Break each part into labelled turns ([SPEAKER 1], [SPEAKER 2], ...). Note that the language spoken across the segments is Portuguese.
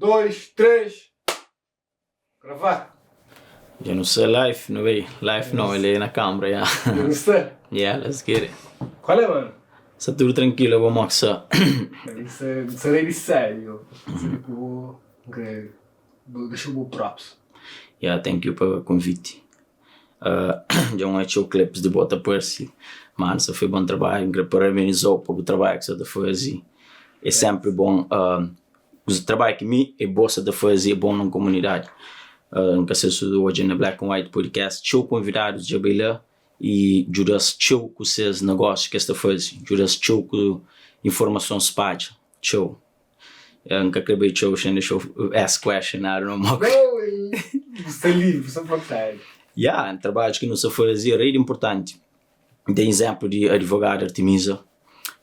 [SPEAKER 1] 2, 3. Gravar.
[SPEAKER 2] Já não sei live, não é? Live não, ele é na câmera, já.
[SPEAKER 1] Eu não sei.
[SPEAKER 2] Yeah, let's get it.
[SPEAKER 1] Qual é, mano?
[SPEAKER 2] Está tudo tranquilo, vou mostrar.
[SPEAKER 1] Isso é de sério. Isso é tipo... Ok. Deixa eu props.
[SPEAKER 2] Yeah, thank you pelo convite. Já não achei clipes de bota por si. Mano, isso foi bom trabalho, parabenizou pelo trabalho que você está fazendo. É sempre bom. O trabalho que me é bom de fazer é bom na comunidade. Nunca sei se hoje na Black and White Podcast, show convidados de Abelha e juras show com seus negócios que está fazendo, juras show com informação spádia, show. Nunca acabei show, deixa eu ask question, I don't know.
[SPEAKER 1] Você é livre, você pode sair.
[SPEAKER 2] Yeah, trabalho que não se fazia é importante. Tem exemplo de advogado Artemisa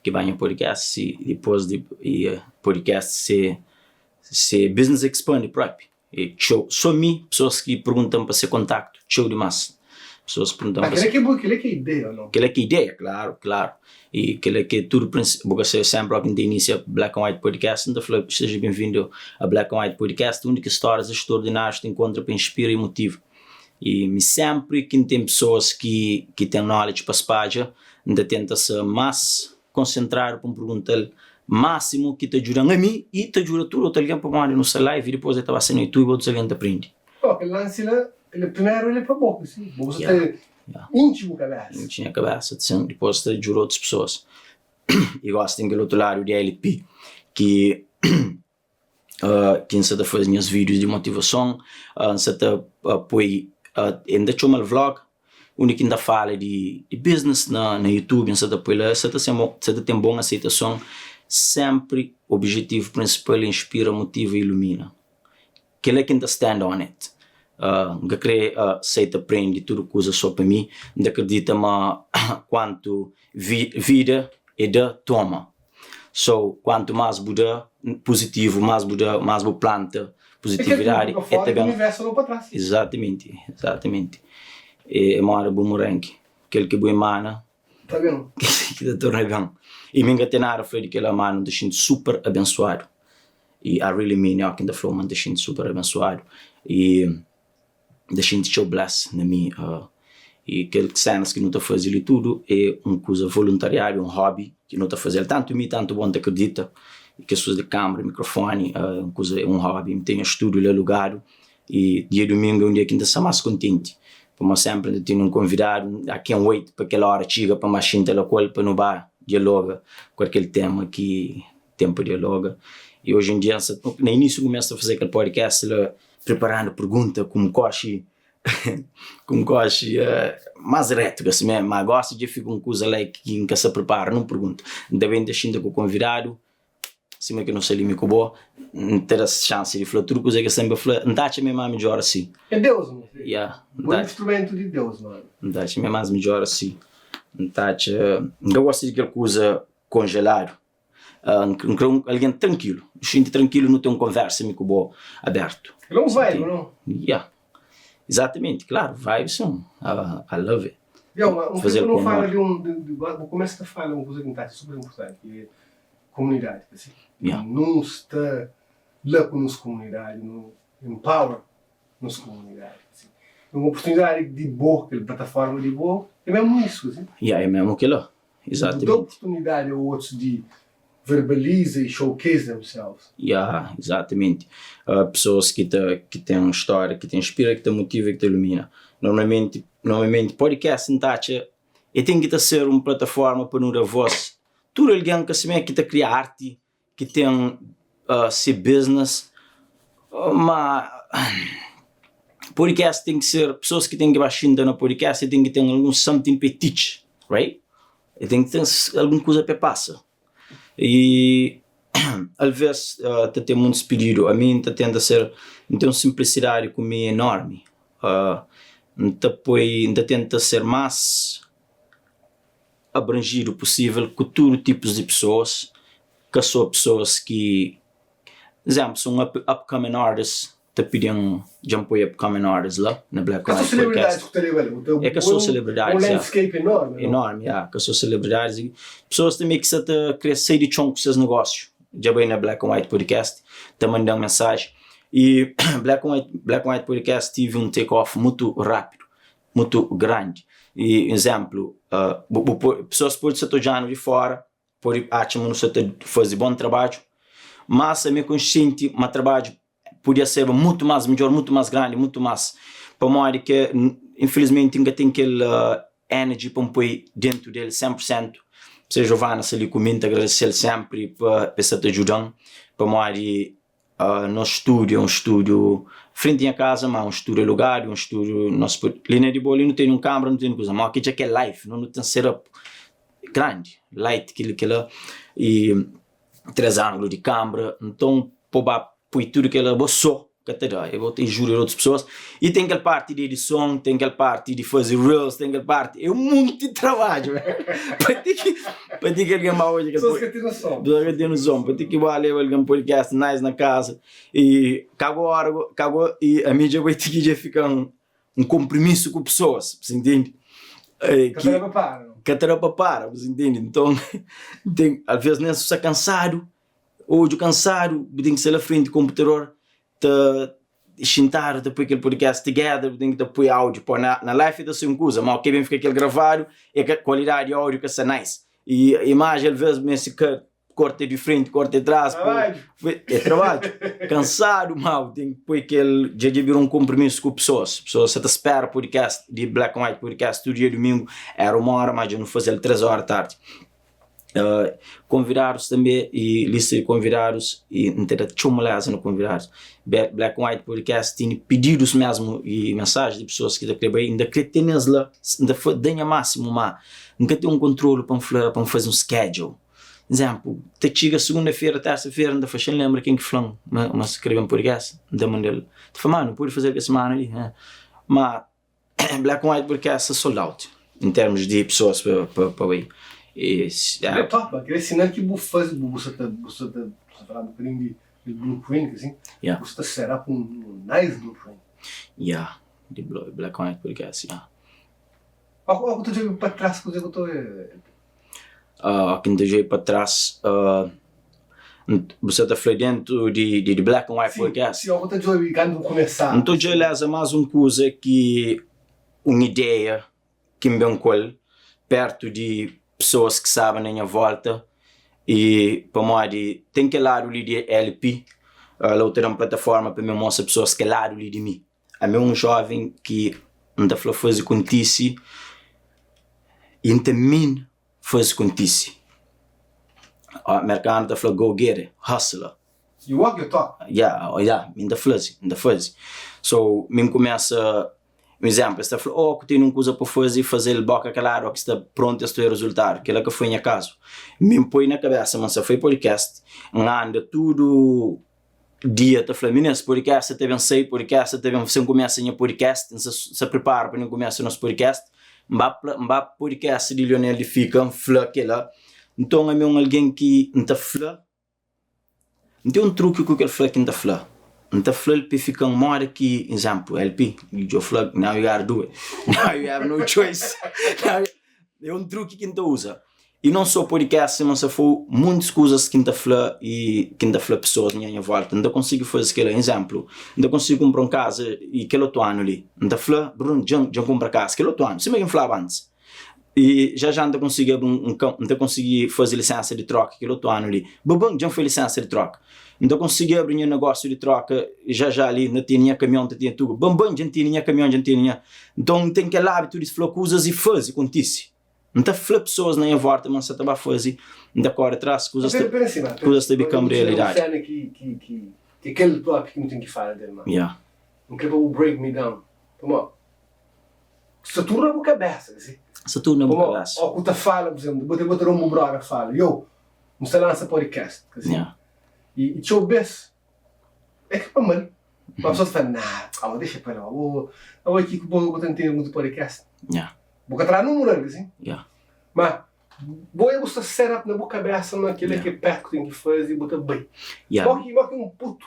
[SPEAKER 2] que vai em podcast e depois de podcast se business expand próprio. E show, só mim, pessoas que perguntam para ser contacto, show demais. Pessoas perguntam para ser.
[SPEAKER 1] Aquele é que é ideia, não?
[SPEAKER 2] Aquele é que é ideia, claro. E aquele é que tudo, porque você sempre alguém tem início Black and White Podcast, então falei, seja bem-vindo a Black and White Podcast, a única histórias extraordinárias que encontra para inspirar e motivo. E sempre que tem pessoas que têm knowledge para espalhar, ainda tenta-se mais concentrar para perguntar máximo que te ajuda a mim e te ajuda tudo outro alguém para mandar no seu live e depois eu estava sendo tu e outros alguém te aprende.
[SPEAKER 1] Aquele lance lá, primeiro ele é para boca, sim. Você tem íntimo cabeça.
[SPEAKER 2] Íntimo cabeça, assim, depois te ajuda outras pessoas. E gosto tem aquele outro lado de LP que quem se faz minhas vídeos de motivação, se põe ainda chama o vlog, único que ainda fala de business na YouTube, se põe lá, se tem boa aceitação. Sempre o objetivo principal é inspira, motiva e ilumina. Que é que ainda stand on it. Não creio se te aprende tudo que usa só para mim. Não acredita mas quanto vida é da toma. So, quanto mais Buda positivo, mais Buda planta positividade.
[SPEAKER 1] É que o universo não para trás.
[SPEAKER 2] Exatamente. É uma hora boomerang. Aquele que boa mana.
[SPEAKER 1] Tá vendo?
[SPEAKER 2] Que te torna bem. E me engatenaram foi de que ela mano te sinto super abençoado. E I really mean que ainda falou man te sinto super abençoado. E te sinto show bless na mim. E aquele cenas que não está fazendo tudo é uma coisa voluntariária, um hobby que não está fazendo tanto mim, tanto bom te acredita. E que as pessoas de câmera, microfone, uma coisa, um hobby. Me tenho estúdio lá alugado. E dia domingo é um dia que ainda está mais contente. Como sempre, tenho um convidado, I can't wait para aquela hora chega para mais gente lá para não bar dialoga com aquele tema que tempo dialoga. E hoje em dia, no início começo a fazer aquele podcast, preparando pergunta como coche, mais reto, assim mesmo, mas gosto de ficar com coisa lá que nunca se prepara, não pergunta. Ainda bem deixando com o convidado, assim que não se limita com o não ter a chance de falar tudo coisa que sempre fala, não está mesmo mais melhor assim.
[SPEAKER 1] É Deus, mano.
[SPEAKER 2] Yeah,
[SPEAKER 1] um instrumento de Deus, mano.
[SPEAKER 2] Não está mesmo mais melhor assim. Eu gosto de aquela coisa congelado. Alguém tranquilo. Gente tranquilo, não tem uma conversa com o aberto.
[SPEAKER 1] Ele não vai, não?
[SPEAKER 2] Yeah. Exatamente, claro, vai sim. I love it.
[SPEAKER 1] Um filme não fala vou começar a falar uma coisa que está super importante, que é comunidade. Assim.
[SPEAKER 2] Yeah.
[SPEAKER 1] Não está lá com nossa comunidade, não empower nossa comunidade. Assim. Uma oportunidade de boa, aquela plataforma de boa, é mesmo isso. Assim.
[SPEAKER 2] Yeah, é mesmo aquilo. Exatamente.
[SPEAKER 1] Dá oportunidade a outros de verbaliza e showcase themselves.
[SPEAKER 2] Yeah, exatamente. Pessoas que têm uma história, que te inspira, que te motiva, que te ilumina. Normalmente podcast em taxa e tem que ser uma plataforma para não dar voz. Tudo alguém que se que cria arte, que tem se business, mas podcast tem que ser pessoas que têm que baixar no podcast e tem que ter algum something para teach, right? E tem que ter alguma coisa para passar. E às vezes tem muito espírito, a mim tende a ser, tem uma simplicidade comigo enorme. Ainda tenta ser mais abrangido possível com todo tipos de pessoas, que são pessoas que, por exemplo, são upcoming artists, te pedem já apoio upcoming artists lá na Black and White Podcast. É que são celebridades.
[SPEAKER 1] Um landscape enorme.
[SPEAKER 2] Enorme, que são celebridades. E pessoas também que se querem sair de chão com seus negócios. já bem na Black and White Podcast, te mandando mensagem. E Black and White Podcast tive um take-off muito rápido, muito grande. E, exemplo, pessoas podem ser de fora, podem achar que você faz bom trabalho, mas a minha consciente, meu trabalho podia ser muito mais melhor, muito mais grande, muito mais. Para modo que, infelizmente, ainda tem aquele energy para pôr dentro dele 100%. Se Giovanna se lhe comenta, agradecer sempre por estar te ajudando. Para modo no estúdio, um estúdio frente à casa, mas um estúdio alugado, um estúdio, nosso linha de bola não tem um câmera, não tem coisa, mas aqui já que é live, não tem setup grande, light, aquilo, e 3 ângulos de câmera, então, põe tudo que ela boçou, eu vou ter juro de outras pessoas, e tem aquela parte de edição, tem aquela parte de fazer reels, tem aquela parte, é muito de trabalho, para ter que alguém mal hoje,
[SPEAKER 1] pessoas que têm noção,
[SPEAKER 2] para ter que vale alguém podcast nice na casa, e cagou, e a mídia vai ter que já ficar um compromisso com pessoas, você entende? Catarapa para, você entende? Então, às vezes nem se você cansado, hoje cansado, tem que ser à frente do computador, sentar depois aquele podcast together, tem que pôr áudio, pô, na live é assim uma coisa, mas o que vem ficar aquele gravado é a qualidade de áudio que é nice, e a imagem às vezes mesmo que corta de frente, corta de trás, é trabalho, cansado, mal, tem que pôr aquele, já virou um compromisso com pessoas te espera podcast de Black and White Podcast, todo dia domingo, era 1 hora, mas eu não fazia 3 horas da tarde. Convidados também, e lista de convidados, e não tem chumalaza no convidados. Black and White Podcast tem pedidos mesmo e mensagens de pessoas que ainda querem lá, ainda ganha máximo, mas nunca tem um controle para fazer um schedule. Exemplo, te chega segunda-feira, terça-feira, ainda faz lembra quem que falou, mas escreve um podcast, ainda mandei te fala, não pode fazer a semana ali, mas Black and White Podcast é sold out em termos de pessoas para ir.
[SPEAKER 1] É top, aquele sinal que você fala um bocadinho de blueprint, assim, você set up um nice blueprint.
[SPEAKER 2] De Black and White Podcast,
[SPEAKER 1] Qual que tu já para trás, que eu estou
[SPEAKER 2] aqui já para trás, você está falando dentro de Black and White Podcast?
[SPEAKER 1] Sim, eu estou já começar.
[SPEAKER 2] Então já é mais uma coisa que, uma ideia que me vem perto de pessoas que sabem na minha volta, e para modo tem que lado ali de LP, lá tem uma plataforma para me mostrar pessoas que lado ali de mim. A mim um jovem que não falou fazer com tisse, e não tem fazer com tisse. O americano está falando go get it, hustler.
[SPEAKER 1] You walk your talk.
[SPEAKER 2] Ainda faz. So, me começa, um exemplo, está falando, que tem uma coisa para fazer ele boca claro, que está pronto a ter resultado, que é que foi em caso. Me põe na cabeça, mas se foi podcast, anda tudo dia, está falando, esse podcast, teve um sei podcast, você começa em podcast, se prepara para não começar nosso podcast, mbá podcast de Lionel de fica, flá que lá, então é alguém que não está flá, não tem um truque com aquele flá que não está flá. Então, LP fica uma hora que, exemplo, LP, you flag, now you gotta do it. Now you have no choice. É um truque que não usa. E não só podcast, mas se for muitas coisas que não fala e que não fala pessoas na minha volta. Não consigo fazer aquele exemplo. Não consigo comprar uma casa e aquele outro ano ali. Não fala, Bruno, já compra casa, aquele outro ano. Se me falava antes. E já não consegui não consegui fazer licença de troca aquele outro ano ali. Bom, já foi licença de troca. Então consegui abrir um negócio de troca já ali, não tinha caminhão, não tinha tudo. Bom, já tinha caminhão, já tinha. Então tem aquele hábito de falar coisas e fazer, acontece. Não está a falar pessoas na minha volta, mas você está a fazer. Não agora atrás, coisas te become realidade.
[SPEAKER 1] Que aquele tópico que não tem que falar dele, mano. Não quer break me down. Como se torna a cabeça, assim.
[SPEAKER 2] Se torna a cabeça.
[SPEAKER 1] Ou que fala, por exemplo, botar um brother fala, não se lança podcast, assim. E deixa eu ver. É que para mim. Uma pessoa fala, deixa para lá. Eu aqui que vou tentar muito podcast. Vou entrar num número, assim. Mas, vou eu estar set up na boa cabeça, naquele que é perto que tem que fazer e botar bem. Porque um puto.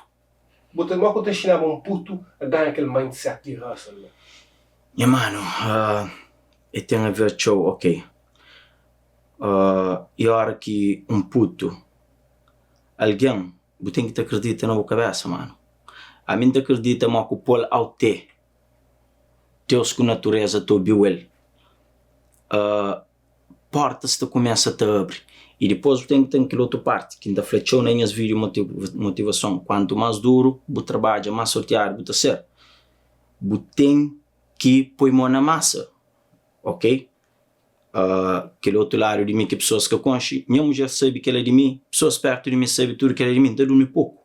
[SPEAKER 1] Botar uma coisa ensinava um puto a dar aquele mindset de hustle.
[SPEAKER 2] Mano, eu tenho a ver show, ok. E a hora que um puto alguém, você tem que te acreditar na sua cabeça, mano. A mim te acredita, mas que o polo ao te. Deus com a natureza te ouviu ele. Portas te começa a te abrir. E depois você tem que ter aquela outra parte, que ainda flexiona em as vídeos motivação. Quanto mais duro, você trabalha, mais sorteado você ser. Você tem que pôr mão na massa. Ok? Aquele outro lado de mim que pessoas que eu conheço, minha mulher sabe que ela é de mim, pessoas perto de mim sabem tudo que ela é de mim, de dormir pouco,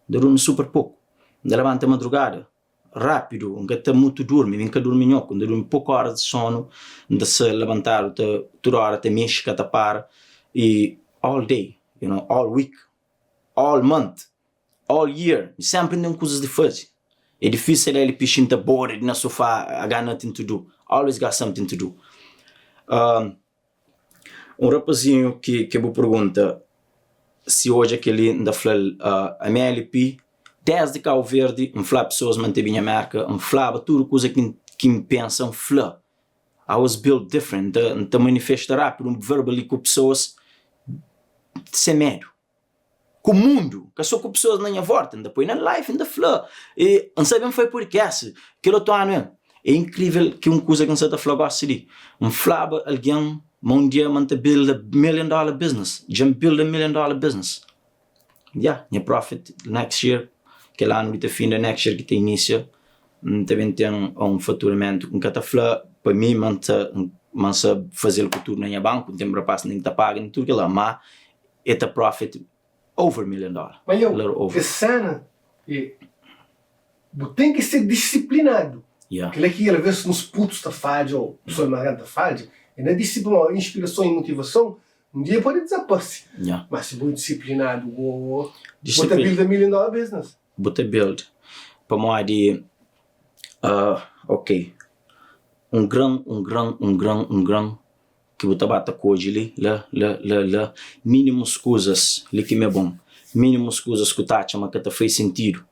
[SPEAKER 2] de dormir super pouco, de levantar a madrugada, rápido, nunca está muito dorme, nunca dorme nhoco, de dormir pouco horas de sono, de se levantar, toda hora te mexe, te para, e all day, you know, all week, all month, all year, sempre tem coisas de fazer. É difícil ele piscina bored na sofá, I got nothing to do, always got something to do. Rapazinho que me pergunta se hoje aquele ainda fala a minha LP desde Cabo Verde, fala pessoas manteve minha marca, falava tudo coisa que me pensam, fala I was built different, te manifestar rápido, verbally com pessoas sem medo, com o mundo, que sou com pessoas na minha volta, depois na live, ainda fala, e não sabem foi podcast, que eu estou a não. É incrível que uma coisa que você está falando assim, falava alguém, um dia man te build $1 million business, já build $1 million business. Yeah, your profit next year, que lá no te fim da next year que te inicia, também tem faturamento, que te fala para mim, man se fazer o futuro na minha banco, tem para passar nem te paga, nem tudo que lá, mas é te profit over $1 million.
[SPEAKER 1] Mas eu, essa cena, tem que ser disciplinado.
[SPEAKER 2] Yeah.
[SPEAKER 1] Aquilo que às vezes nos putos da fade ou pessoas mais da fade, é na disciplina, inspiração e motivação, um dia pode desaparecer.
[SPEAKER 2] Yeah.
[SPEAKER 1] Mas se for disciplinado, você build $1 million business.
[SPEAKER 2] Você build. Para mim de, ok, um grão que você bata coisa ali, lá, mínimos coisas, ali que é bom, mínimos coisas que tá chama que faz sentido,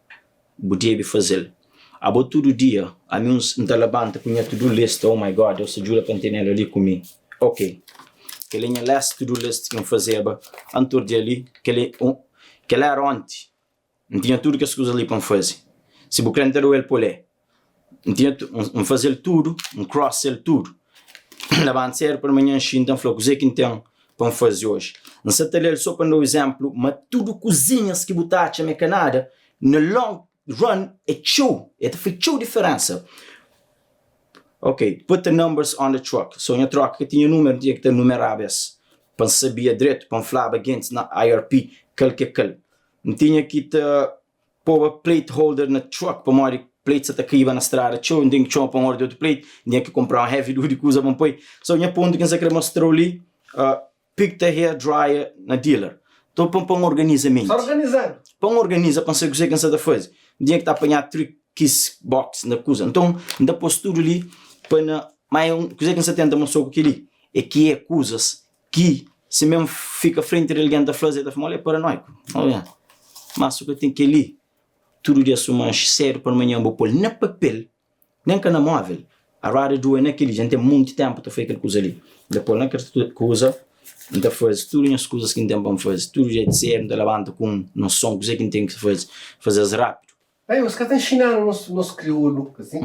[SPEAKER 2] você deve fazer. Abo todo dia, a mim não levanta com minha to-do list, oh my god, eu sou Júlia Pantinelli ali comigo. Ok. Que ele é last to-do list que eu fazia, antor de ali, que ele era ontem. Não tinha tudo que as coisas ali para fazer. Se você quer ter o ele polé, não tinha fazer tudo, cross ele tudo. Levanta sério para amanhã, então falou, coisa que tem para fazer hoje. Não sei se ele só para dar um exemplo, mas tudo cozinhas que botar a mecanada, no long run é show, faz diferença. Ok, put the numbers on the truck. So, a truck que tinha número, tinha que ter numeráveis. Para saber direito, para falar against na IRP, aquele. Não tinha que ter pôr a plate holder na truck, para morrer plates até que iam na estrada. Não tinha que chamar para morrer de outro plate, tinha que comprar um heavy duty coisa para pôr. So, a ponto que você quer mostrar ali, pick the hair dryer na dealer. Então, para um organizamento.
[SPEAKER 1] Só organizando.
[SPEAKER 2] Para um organiza, para saber o que você está fazendo. Tinha que estar apanhado 3 kiss box na coisa. Então, depois tudo ali, para mais coisa que você tenta mostrar com aquilo é que é coisas que se mesmo fica frente a alguém da fazer, da família é paranoico. Olha, mas o que tem que ali, tudo dia suma sério para amanhã, vou pôr na papel, nem que na móvel. A rádio do é naquele, gente tem muito tempo para fazer aquela coisa ali. Depois naquela coisa, então faz tudo as coisas que tem para fazer, tudo já de ser, não levanta com não som, coisa que tem que fazer rápido.
[SPEAKER 1] Aí, os caras estão ensinando nosso crioulo, assim.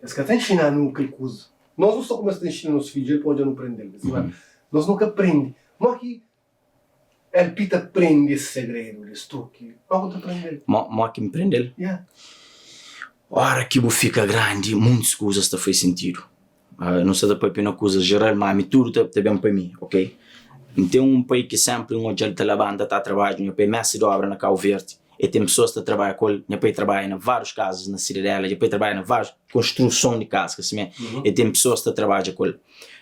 [SPEAKER 1] Os caras estão ensinando aquela coisa. Nós não só começamos a ensinar nos filhos, para onde eu não aprendemos. Assim, nós nunca aprendemos. Mas que ele pita aprende esse segredo, esse truque. Mas que aprende.
[SPEAKER 2] Mas que me prende?
[SPEAKER 1] Yeah.
[SPEAKER 2] Ora que fica grande, muitas coisas te faz sentido. Não sei depois para uma coisa geral, mas tudo está bem para mim, ok? Então um país que sempre um dia está levando, está trabalhando, um país mestre de obra na Cabo Verde. E tem pessoas que trabalham com ele, depois trabalham em vários casos na cidadela, depois trabalham em várias construção de casas, assim, e tem pessoas que trabalham com ele.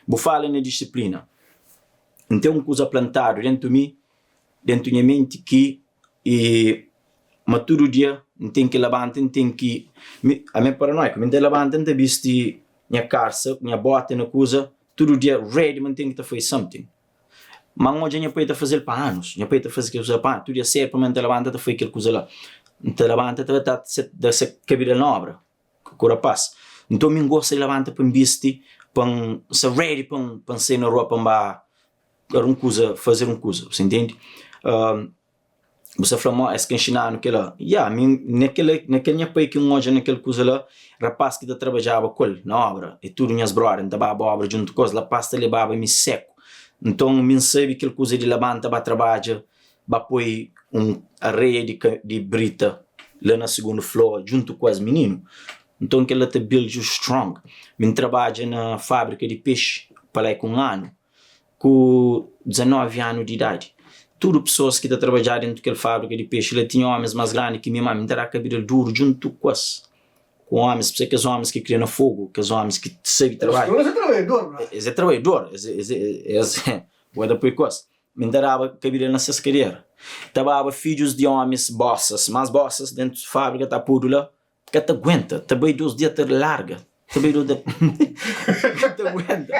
[SPEAKER 2] Vou falar na disciplina. Então, uma coisa plantada dentro de mim, dentro da minha mente, que mas todo dia, tem que levantar, tem que... A minha paranoia, quando eu levanto, eu visto minha calça, minha bota, na coisa, todo dia ready, mas tem que fazer something. Mas hoje eu posso fazer para anos, eu posso fazer aquilo para anos, tudo dia certo, para me levantar, fazer aquilo coisa lá. Então levanta, de ser cabida na obra, que ora passa. Então eu gosto de levantar para me vestir, para ser ready, para sair na rua, para fazer uma coisa, você entende? você falou, é que ensinar naquela, naquele minha pai que hoje naquele coisa lá, rapaz que trabalhava com ele na obra, e tudo minhas brothers, então a obra junto com ele, a pasta levava me seco. Então, me sabe aquele coisa de levanta para trabalho, para pôr areia de brita lá na segunda floor, junto com os meninos. Então, que ela te build you strong. Me trabalha na fábrica de peixe, para lá com 1 ano, com 19 anos de idade. Tudo pessoas que estão trabalhando dentro daquela fábrica de peixe, ela tinha homens mais grandes que minha mãe, terá cabelo duro junto com homens, por que os homens que criam fogo, que os homens que sabem trabalhar.
[SPEAKER 1] Mas é trabalhador, bro.
[SPEAKER 2] É trabalhador, é depois coisa. Me darava cabelo na sascadeira. Tava filhos de homens bossas, mas bossas dentro da fábrica, tá por lá, que te aguenta, também 2 dias te larga. Também não te aguenta.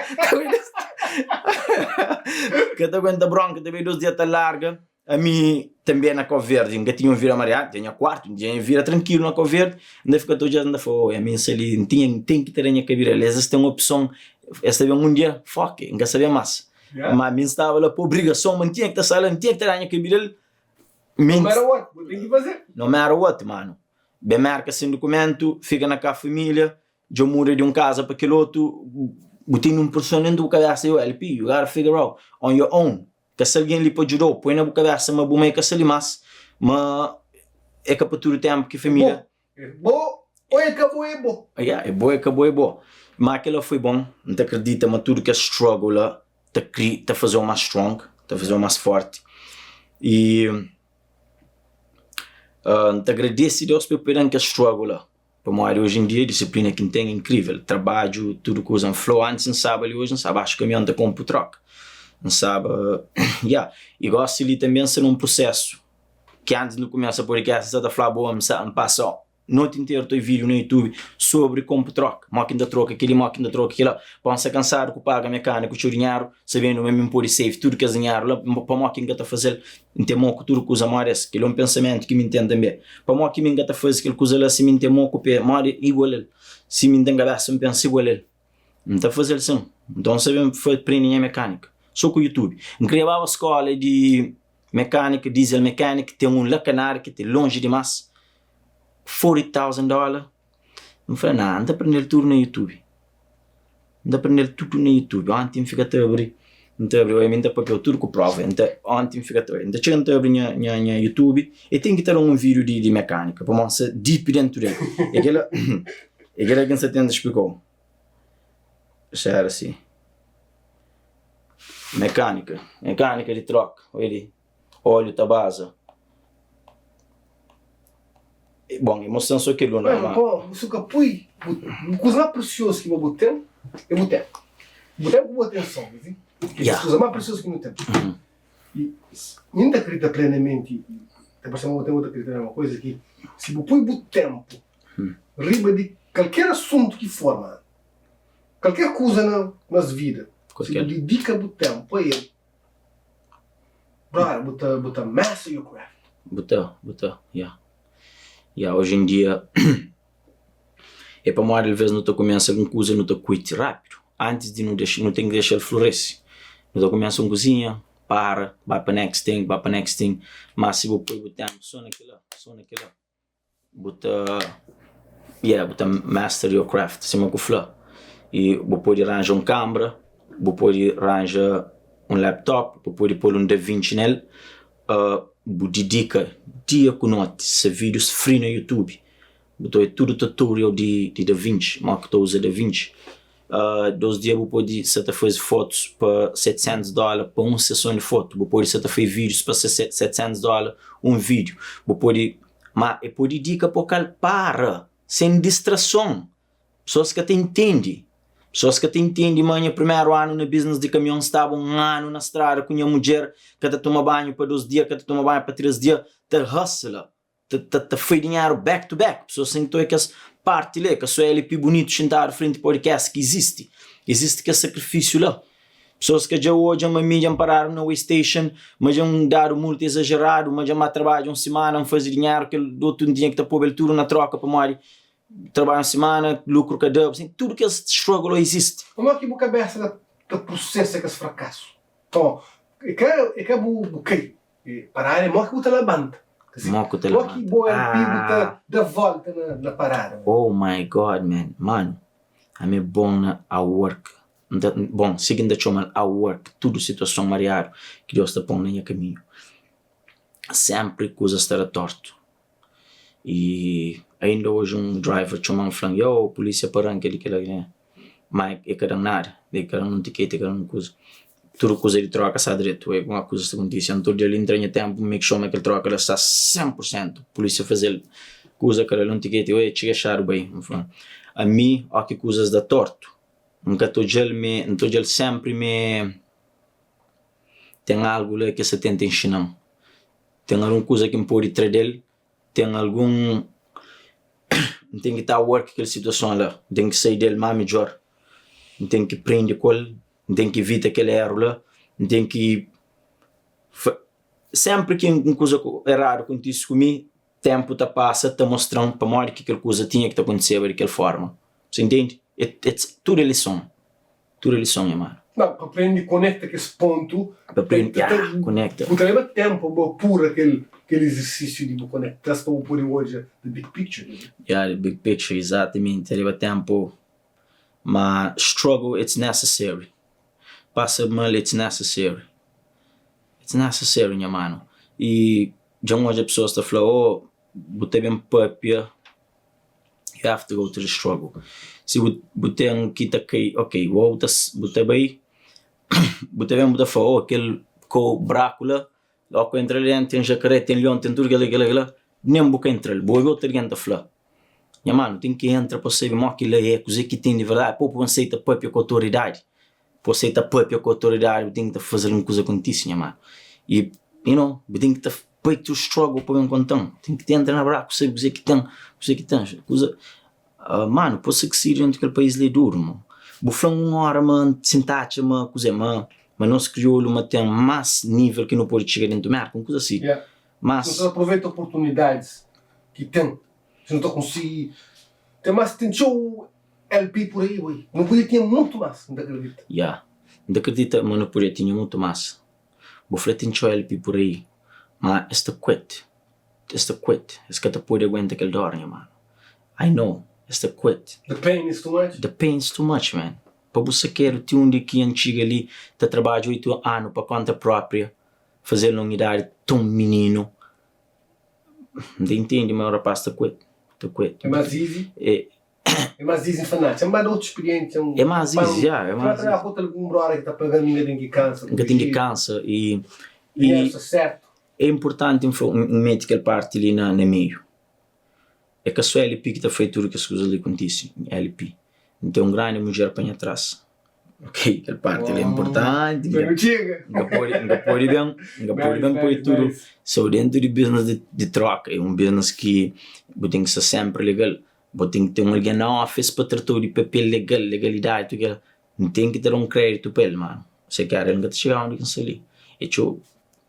[SPEAKER 2] Que te aguenta bronca, também 2 dias te larga. A mim também na Cabo Verde, ainda tinha um vira mareado, tinha quarto, tinha vira tranquilo na Cabo Verde, ainda fica todo dia, ainda foi, a mim se ele tem que ter a minha cabira, eles têm uma opção, esta vez um dia, fuck, ainda sabia mais. Yeah. Mas a mim estava lá por obrigação, mas tinha que estar saindo, tinha que ter a minha cabira.
[SPEAKER 1] No matter what, tem que fazer.
[SPEAKER 2] No matter what, mano. Bem marca sem documento, fica na casa família, já muda de casa para aquele outro, botei um persona dentro da cabeça, eu, LP, you gotta figure out on your own. Que se alguém lhe pode ajudar, põe na cabeça, mas bom é que se lhe mas é que para todo o tempo que a família...
[SPEAKER 1] É bom, ou é que bom é bom.
[SPEAKER 2] É bom, é que bom é bom. Mas aquilo foi bom, não te acredita, mas tudo que é struggle lá, te fazer mais strong, te fazer mais forte. E te agradeço a Deus por perder que é struggle lá. Para morrer hoje em dia, a disciplina que tem é incrível. Trabalho, tudo coisa flow, antes não sabe ali hoje, não sabe, acho que o caminhão está com o troca. Não sabe? E gosto de também ser um processo que antes de começar a podcast, você está falando, boa, me passa a noite inteira, tem vídeo no YouTube sobre como troca, máquina de troca, aquilo, para você cansar, que paga mecânico, o dinheiro, sabendo mesmo por safe, tudo que é dinheiro, lá, para a máquina que está fazendo, entendeu que tudo que usa mais, que é um pensamento que me entende também, para a máquina que está fazendo, que ele usa lá, se me entendeu que é igual ele, se me entende cabeça, me pensa igual ele, não está fazendo assim, então sabemos que foi aprender mecânica. Só com o YouTube. Eu criava uma escola de mecânica, diesel mecânica, tem lá Canário que tem longe demais. $40,000. Eu falei, não aprender tudo no YouTube. Não aprender tudo no YouTube. Ontem fica a abrir. Então, eu ainda papel tudo com prova. Então, ontem fica a abrir. Então, chega a abrir no YouTube e tem que ter um vídeo de mecânica para mostrar deep dentro dele. E aquela que você tenta explicou. Isso era assim. Mecânica de troca, óleo, tabasa. Bom, emoção só aquilo, não é?
[SPEAKER 1] Você capui, o coisa mais preciosa que eu botei é o tempo. O tempo com atenção, viu? É a coisa mais preciosa que eu tenho. E ainda acredita plenamente, depois eu acredito uma coisa que se eu põe o tempo, riba de qualquer assunto que for, mano, qualquer coisa nas vidas, se eu dedica o tempo a ele, bota master your craft.
[SPEAKER 2] Bota, hoje em dia, é para uma às vezes não te começa alguma coisa, não te cuide rápido, antes de não tem que deixar ele florescer. Não te começa uma cozinha, vai para next thing, mas se você põe o tempo só naquilo, bota master your craft, se não confla. E você pode arranjar uma câmera, você pode arranjar um laptop, você pode pôr um DaVinci nele, você dedica dia com noite, se vídeos free no YouTube. Você tudo tutorial de DaVinci, mas que usa DaVinci. 2 dias você pode fazer fotos para $700 para uma sessão de foto, você pode fazer vídeos para $700 um vídeo, você pode dica para sem distração, pessoas que te entendem. Pessoas que te entendem, mãe, o primeiro ano no business de caminhão estava 1 ano na estrada com a mulher que te toma banho para 2 dias, que te toma banho para 3 dias, te hustla, te faz dinheiro back to back. Pessoas sentem que as partes lá, que a sua LP bonito sentar frente ao podcast que existe que é sacrifício lá. Pessoas que já hoje uma mídia pararam na Waystation, mas já dar multa exagerado, mas já trabalham uma semana, não fazem dinheiro, que do outro dia que te pôr tudo na troca para morrer. Trabalho uma semana, lucro cada assim, tudo que esse struggle existe.
[SPEAKER 1] Como é que a cabeça da processa esse fracasso? Então, é que buquei. Para a área, é que você levanta.
[SPEAKER 2] Moco te
[SPEAKER 1] Loki
[SPEAKER 2] levanta.
[SPEAKER 1] boa LP da volta na parada.
[SPEAKER 2] Oh my God, man. Mano, a minha bom a work. Bom, seguindo a chama a work, tudo situação mariado que Deus está pondo em caminho. Sempre coisas estará torto. E ainda hoje driver chama falando, yo, polícia parando aquele que ele mas é que nada, é que não ticket, é que não coisa. Tudo coisa ele troca essa direito, é uma coisa que acontece. Então ele entra em tempo, make sure que ele troca, ele está 100%. Polícia fazer coisa que ele não ticket, eu chega a achar bem. A mim, há que coisas da torto. Nunca estou ele sempre me tem algo lá que se tenta ensinar. Tem alguma coisa que me pode trazer dele, tem algum tem que estar work aquela situação lá, tem que sair dele mais melhor. Tem que prender com ele, tem que evitar aquele erro lá, tem que sempre que uma coisa errada acontece comigo, tempo tá passa, tá mostrando para mim que aquela coisa tinha que acontecer daquela forma. Você entende? Tudo é lição, mano.
[SPEAKER 1] Não, para aprender conecta com esse ponto.
[SPEAKER 2] Para aprender, conecta.
[SPEAKER 1] Porque leva tempo para pôr aquele exercício de conectar para pôr hoje the big picture.
[SPEAKER 2] The big picture, exatamente. Leva tempo. Mas struggle, it's necessary. Passa mal, it's necessary. It's necessary, minha mano. E já hoje a pessoa está falando, oh, você bem papia, you have to go to the struggle. Se você é kita que, ok, você bem, você bem você falou, oh, aquele co brácula, lá que entra ali, tem jacaré, tem leão, tem tudo aquilo, nem boca entra ali, boa outra gente fala. Minha mano, tem que entrar para saber mais que é coisa que tem de verdade. Pô, você aceita papia com autoridade. Pô, aceita papia com autoridade, tem que fazer uma coisa contigo, minha mano. E, tem que peito o struggle para encontrar. Tem que entrar na braca, sabe coisa que tem, coisa. Mano, posso que ser dentro daquele país é duro, mano. Buflão uma hora, mano, sentar-te, mano, coisa, mano. Mas nós crioulo, mas tem mais nível que não pode chegar dentro do mercado, coisa assim.
[SPEAKER 1] Yeah.
[SPEAKER 2] Mas
[SPEAKER 1] você aproveita oportunidades que tem. Você não está conseguindo. Tem show LP por aí, ué. Não podia ter muito mais, não acredita?
[SPEAKER 2] Não acredita, mas não podia ter muito mais. Buflão tem show LP por aí. Mas esta quit. Esta que te pode aguentar aquele dor, mano. I know. Esta quit.
[SPEAKER 1] The pain is too much?
[SPEAKER 2] The pain is too much, man. Para você querer ter um dia que antiga ali, te trabalha 8 anos para conta própria, fazer uma idade tão menino. Não entende, mas o rapaz te quit.
[SPEAKER 1] É mais easy? É mais easy fanático. É mais outra experiência.
[SPEAKER 2] É mais easy, é mais easy.
[SPEAKER 1] Vai para algum brother que está pagando ninguém que cansa.
[SPEAKER 2] Ninguém que cansa. E
[SPEAKER 1] é certo.
[SPEAKER 2] É importante meter aquela parte ali no meio. É que a sua LP que está feito tudo que as coisas ali acontecem. LP. Não tem grande mulher para atrás. Ok? Aquela parte ali é importante.
[SPEAKER 1] Não chega.
[SPEAKER 2] Não pode bem pôr tudo. Só dentro de business de troca. É um business que tem que ser sempre legal. Tem que ter alguém na office para tratar de papel legal, legalidade. Não tem que ter crédito para ele, mano. Você quer, ele não está chegando onde que ali. É tipo,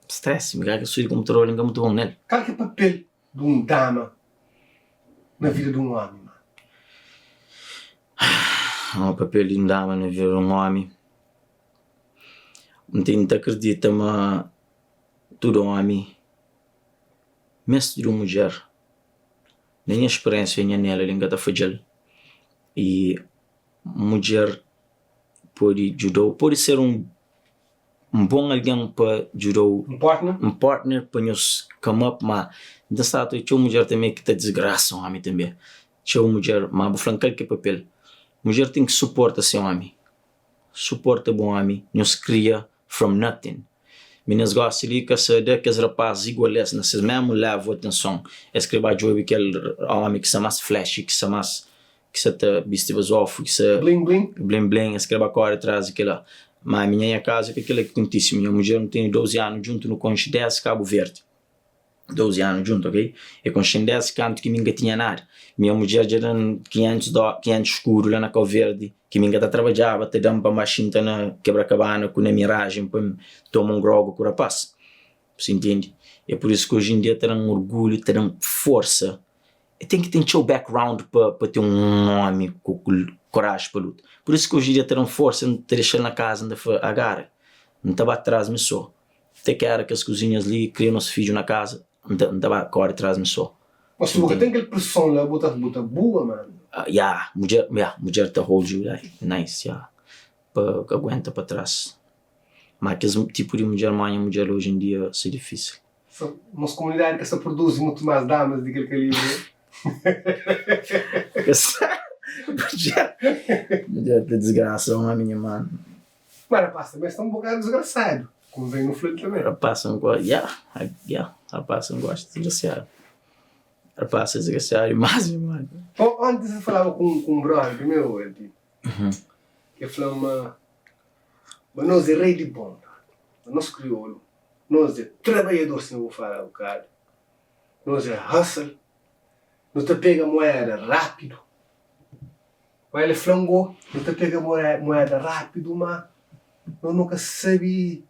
[SPEAKER 2] stress. Me que sou de computador, ele não muito bom nele.
[SPEAKER 1] Qual é o papel de dama na vida de homem, mano?
[SPEAKER 2] O papel de dama na vida de homem. Não tenho que acreditar, mas todo homem, mesmo de uma mulher, nem a experiência vem nela, ele ainda está e mulher pode ajudar, pode ser um bom alguém para ajudar um partner para nos come up, mas ainda está tinha uma mulher também que está desgraça, um homem também. Tinha uma mulher, mas vou falar que papel. Mulher tem que suportar seu homem, suporta bom homem, nos cria from nothing. Minas gostam de que as rapazes iguais, nesses mesmo levam atenção. Escreva de aquele homem que se mais flash, que se mais que se te viste off, que se bling bling, escreva agora atrás aquela. Mas minha casa que aquilo que acontece, minha mulher não tem 12 anos junto no Conche 10 Cabo Verde. 12 anos junto, ok? E com 10 canto que ninguém tinha nada. Minha mulher já era 500 escuro lá na Cabo Verde, que ninguém trabalhava, te dando para a machinta na quebra-cabana com a miragem, para tomar grogo com o rapaz. Você entende? É por isso que hoje em dia terão orgulho, terão força. E tem que ter seu background para ter um homem com coragem para luta. Por isso que hoje em dia terão força, não te deixar na casa, não agarra. Não estava atrás, me só. Até que era que as cozinhas ali, criam nosso filho na casa. não tava corre atrás me só.
[SPEAKER 1] Mas se você tem aquela pressão lá, bota boa, mano.
[SPEAKER 2] Mulher tá hold you like, nice, para aguenta para trás. Mas aquele tipo de mulher mulher hoje em dia é difícil.
[SPEAKER 1] Uma comunidade que se produz muito mais damas do que aquele livro.
[SPEAKER 2] Mulher tá desgraça, uma minha mano.
[SPEAKER 1] Mas passa, mas tá um bocado desgraçado. Como vem no flute também.
[SPEAKER 2] Rapaz, não gosta, rapaz, não gosta de desgraçado. Rapaz, é desgraçado, mas, mano.
[SPEAKER 1] Antes eu falava com um brother meu, ele que falava, mas nós é rei de bom, nós crioulo, nós é trabalhador, se não vou falar o cara, nós é hustle, nós te pega moeda rápido, mas ele flangou, nós te pega moeda rápido, mas nós nunca sabe.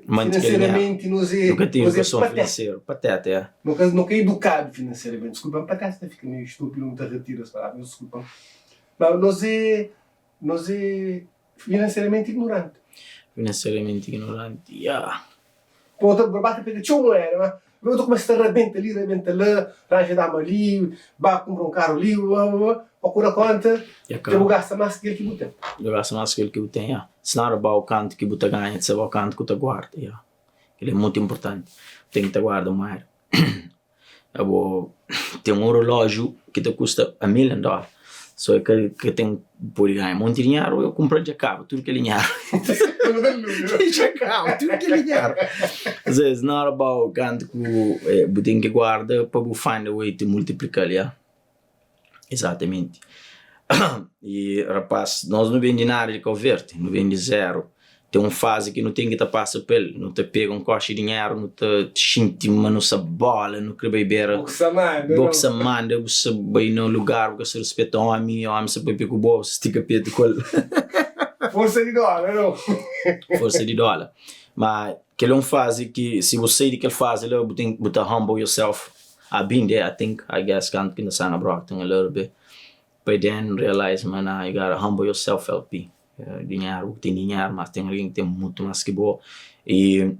[SPEAKER 1] Financeiramente, nós é
[SPEAKER 2] pateta.
[SPEAKER 1] Nunca é educado financeiramente. Desculpa, pateta fica meio estúpido, não te retira as palavras, desculpa. Mas nós é financeiramente ignorante. Pô, bate pega, tchau, não era, mas eu começo a arrebenta lá, arranja dama ali, vai comprar um carro ali, procura conta, eu gasta mais que ele que botem.
[SPEAKER 2] Eu gasto mais que ele que botem, It's not about o canto que você ganha, it's about o canto que você guarda, Ele é muito importante. Tem que guardar mais. Tem um relógio que te custa $1 million. Só que tem por ganhar muito dinheiro, eu compro de cabo, tudo que é dinheiro. Tudo que é dinheiro. It's not about canto que você tem que guardar para find a way to multiplicar, Exatamente. E, rapaz, nós não vendemos nada de converte, não vende zero. Tem uma fase que não tem que te passar pelo, não te pega um coche de dinheiro, não te xinte, mas não se bola, não quer beber. Boxa manda, você vai no lugar, você respeita o homem se vai pegar o bolso, estica peito com ele.
[SPEAKER 1] Força de dólar, não?
[SPEAKER 2] Força de dólar. Mas, aquela é uma fase que, se você sair daquela fase, você tem que humble yourself. I've been there, I guess, can't get the sign of rock a little bit. But then realize, man, you gotta humble yourself, LP. Dinheiro, tem dinheiro, mas tem alguém que tem muito mais que bom. E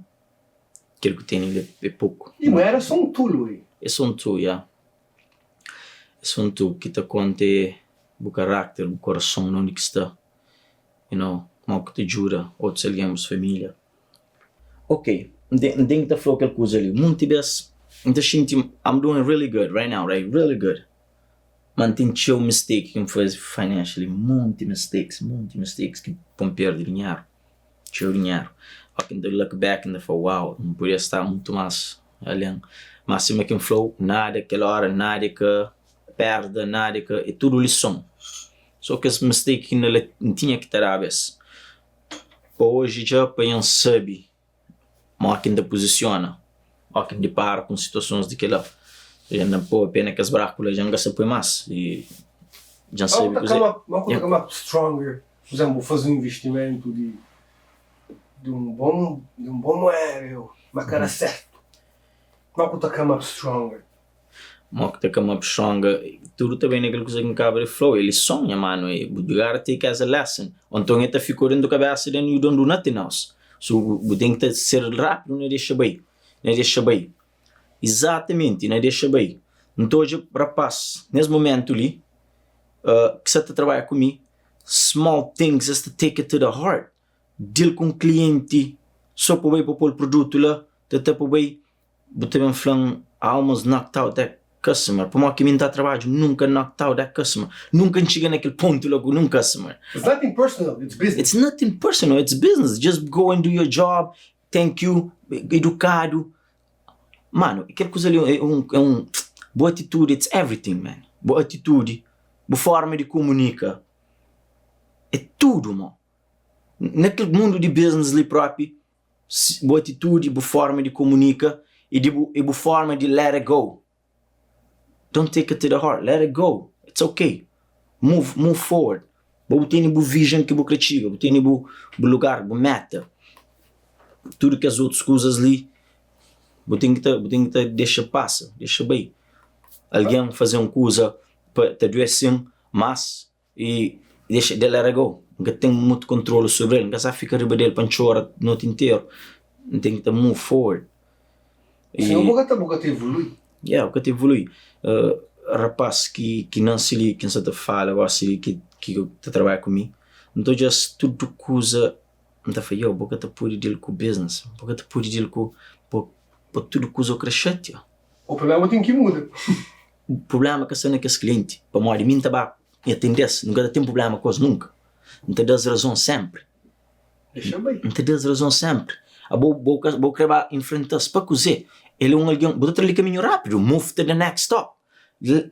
[SPEAKER 2] aquilo que tem é pouco.
[SPEAKER 1] E não era só um tulo,
[SPEAKER 2] É só um tulo, É só um tulo que te conte o caráter, o coração, onde que está. Mal que te jura, outros alguém, família. Ok, tem que falar aquela coisa ali. Muito vezes, I'm doing really good right now, right? Really good. Mas tem show mistake que me faz financially, muitos mistakes que vão perder dinheiro. Show dinheiro. I can look back and falo, wow, não podia estar muito mais além. Mas se me que flow, nada aquela hora, nada que perde, nada que é tudo lição. Só que esse mistake não tinha que ter a vez. Hoje já para sabe, mas quem te posiciona, quem depara com situações daquela. Já não pode pena que as bráculas já não se põe mais e já sabe que
[SPEAKER 1] uma coisa que é stronger, por exemplo, fazer um investimento de um bom moeda, uma cara certo, uma coisa que é stronger.
[SPEAKER 2] Uma coisa que é stronger, tudo também naquela coisa que acaba de flow, ele sonha, mano, e you gotta take as a lesson. Então ele ficou dentro da cabeça e you don't do nothing else. So, você tem que ser rápido, não deixa bem. Exatamente, não deixa bem. Então, rapaz, nesse momento ali, que você está trabalhando comigo, small things, just take it to the heart. Deal com o cliente, só para ver para o produto lá, até para ver, você vai falar, almost knocked out that customer. Por mais que me está trabalhando, nunca knocked out that customer. Nunca chega naquele ponto logo num customer.
[SPEAKER 1] It's nothing personal, it's business.
[SPEAKER 2] It's nothing personal, it's business. Just go and do your job, thank you, educado. Mano, aquela coisa ali é boa atitude, it's everything, man. Boa atitude, boa forma de comunicar. É tudo, mano. Naquele mundo de business ali próprio, boa atitude, boa forma de comunicar e boa forma de let it go. Don't take it to the heart, let it go. It's okay. Move forward. Boa tem boa vision que boa critica, boa tem boa lugar, boa meta. Tudo que as outras coisas ali você tem que deixar passar, deixa bem. Alguém fazer uma coisa para te doer assim, mas e deixa de let it go. Nunca tem muito controle sobre ele, nunca sabe ficar riba dele para chorar a noite inteira. Tem que move forward.
[SPEAKER 1] Sim, o boca evolui.
[SPEAKER 2] Yeah, o que evolui. Rapaz que não se li, quem se te fala, ou se que te trabalha comigo, então já tudo coisa, então foi eu, boca te pode deal com business, boca te pode deal com tudo coisa crescer.
[SPEAKER 1] O problema tem que mudar.
[SPEAKER 2] O problema é que você não é que esse cliente, para mim, mim tá e atender-se, nunca tem problema com isso nunca. Não te das razão sempre.
[SPEAKER 1] Deixa bem.
[SPEAKER 2] Não te das razão sempre. A vou querer enfrentar-se para cozer. Ele é alguém, vou ter ali caminho rápido, move to the next stop. Ele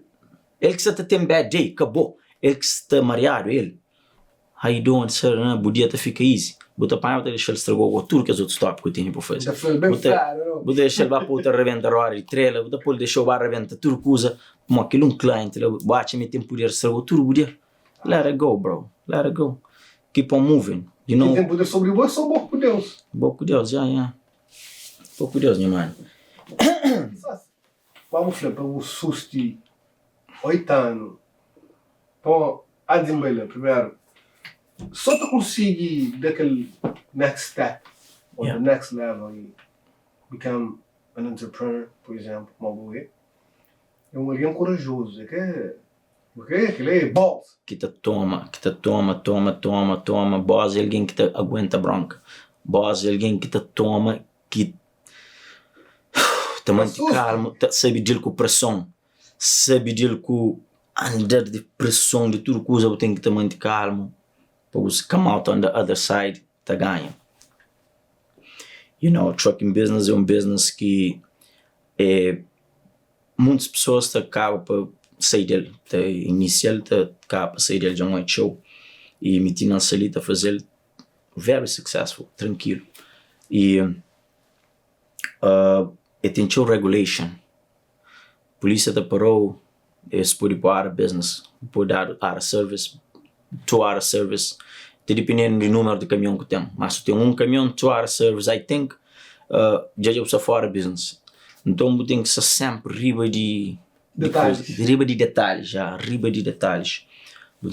[SPEAKER 2] que está tem bad day, acabou. Ele que está mareado, ele. How you doing, sir? O dia te fica easy. Vou te apanhar, vou deixar ele estragou tudo que os outros stop que eu tenho para fazer.
[SPEAKER 1] Já foi bem claro,
[SPEAKER 2] vou deixar ele para outra revenda a hora de trela, vou depois deixar o bar revenda tudo coisa, como aquele cliente, ele bate-me tem poder, estragou tudo poder. Let it go, bro. Let it go. Keep on moving. You know?
[SPEAKER 1] Quem tem poder sobre o só bom com Deus.
[SPEAKER 2] Bom com Deus, yeah. Bom com Deus, meu mano.
[SPEAKER 1] Vamos falar para o susto 8 anos. Então, a desembalhar, primeiro, só tu conseguir daquele next step, or the next level, e become an entrepreneur, por exemplo, uma boa. É alguém corajoso, aquele é boss.
[SPEAKER 2] Que te toma. Boss é alguém que te aguenta bronca. Boss é alguém que te toma, que te mantém calmo, sabe deal com pressão, sabe deal com andar de pressão, de tudo coisa, você tem que te manter calmo. Para você come out on the other side, te ganha. You know, trucking business é business que muitas pessoas te acabam para sair dele. Inicial te acaba para sair dele de um show. E me tinha salido a fazer very successful, tranquilo. E tem regulation. Polícia te parou, eles podem pôr out of business, pode dar out of service, 2 out of service, dependendo do número de caminhão que tem. Mas se tem um caminhão, 2 out of service, I think, já precisa fora business. Então, tem que ser sempre riba de detalhes. Riba de detalhes, já, riba de detalhes.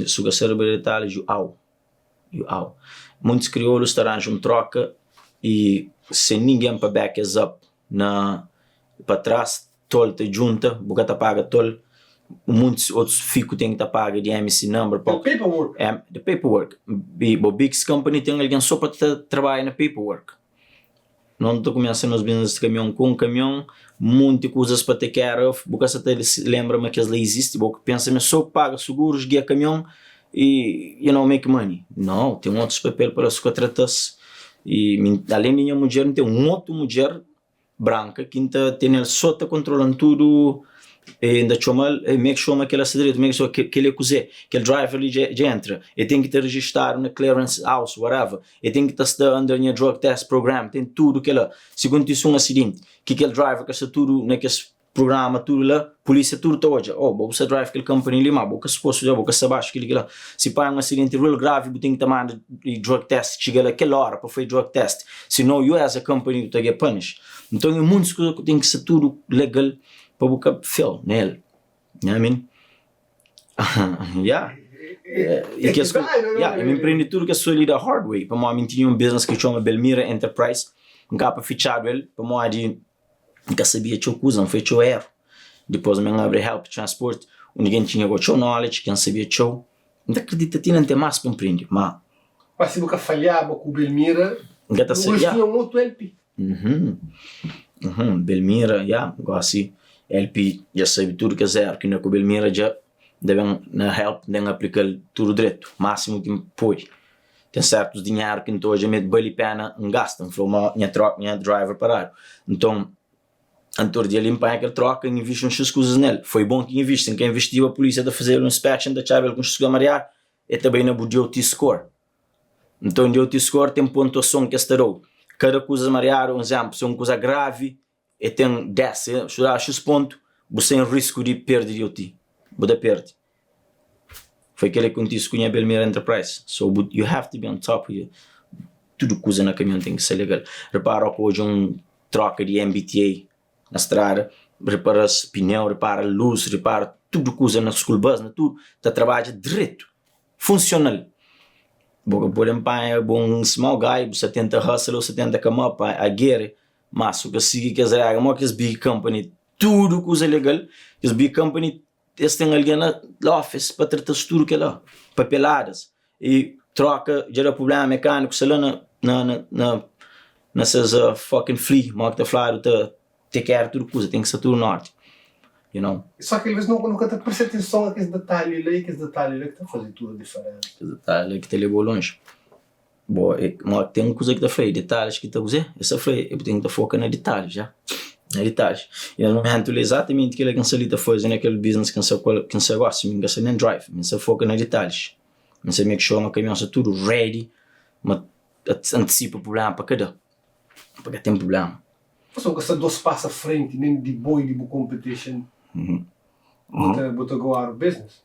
[SPEAKER 2] Se você riba de detalhes, you out. Muitos crioulos arranjam troca e se ninguém para back us up para trás, tol te junta, boca te paga tol. Muitos outros ficam tem que pagar de MC number. The paperwork. O big company tem alguém só para trabalhar na paperwork. Não estou começando nos business de caminhão com caminhão, muitas coisas para take care of. Porque você lembra-me que as leis existem, porque pensa-me só paga seguros, guia caminhão e, make money. Não, tem outros papéis para as contratas. E além da minha mulher, tem outra mulher branca que tem só está controlando tudo. E ainda chama, make sure que ela se direito, make sure que ele cozer, que ele driver ali já entra, e tem que te registrar na clearance house, whatever, e tem que estar under a drug test program, tem tudo que ela, segundo isso um acidente, que aquele driver que está tudo naquele programa, tudo lá, polícia tudo está hoje, você drive aquele company ali, mas você suposto já, você sabe que lá, se para um acidente real grave, você tem que tomar drug test, chega lá aquela hora para fazer drug test, senão you as a company, você get punished. Então, em muitas coisas tem que ser tudo legal, para buscar feel nele. You know what I mean? Yeah. E que eu empreendi tudo que eu sou ali da hard way. Para mim, tinha business que chama Belmira Enterprise. Um capa fichado ele. Para mim, nunca sabia que eu coisa, não foi que eu erro. Depois, eu abri Help Transport. Ninguém tinha o seu knowledge, quem sabia que eu. Não acredito que não tem mais para empreender. Mas
[SPEAKER 1] se você falhava com o Belmira, hoje tinha um outro LP.
[SPEAKER 2] Belmira, igual assim. LP já sabe tudo que é zero, que não é com o Belmira já devem na help, devem aplicar tudo direito, máximo que pode. Tem certos dinheiro que então já mete bem pena, não gastam, falou minha troca, minha driver parado. Então, antes de limpar aquela troca, investem umas coisas nele. Foi bom que investem, quem investiu a polícia de fazer uma inspection da chave com os que marear, é também na DOT score. Então, DOT score tem pontuação que estarou. Cada coisa marear, um exemplo, se é uma coisa grave, e tem 10, se dá X ponto, você tem risco de perder de OT. Você perde. Foi aquele que aconteceu com a Belmira Enterprise. So, you have to be on top of you. Tudo coisa na caminhão tem que ser legal. Repara que hoje troca de MBTA na estrada, repara pneu, repara luz, repara tudo coisa na school bus, tudo. Está trabalha direito. Funcional. Você pode empanhar um small guy, você tenta hustle, você tenta come up, a guerra. mas o que sigue que as regras, mas que as big company, tudo coisa legal, que as big company, eles têm alguém na office para tratar tudo que é lá, papeladas, e troca, gera problema mecânico, sei lá nessas fucking free, mas que tá falando, te quer tudo coisa, tem que ser tudo norte, you know.
[SPEAKER 1] Só que às vezes nunca te presta atenção naqueles detalhes lá que estão fazendo tudo diferente.
[SPEAKER 2] Aqueles detalhes que te levou longe. Bom, mas tem uma coisa que tá feio, detalhes que tá usando, essa foi, eu tenho que focar na detalhes, já. Na detalhes. E no momento, exatamente aquilo que você está fazendo naquele business que você gosta, você nem drive, você foca na detalhes. Você make sure que o caminhão está tudo ready, mas antecipa o problema para cada. Porque tem problema.
[SPEAKER 1] Você não gosta de 2 passos à frente, nem de boa competition. But go out of business.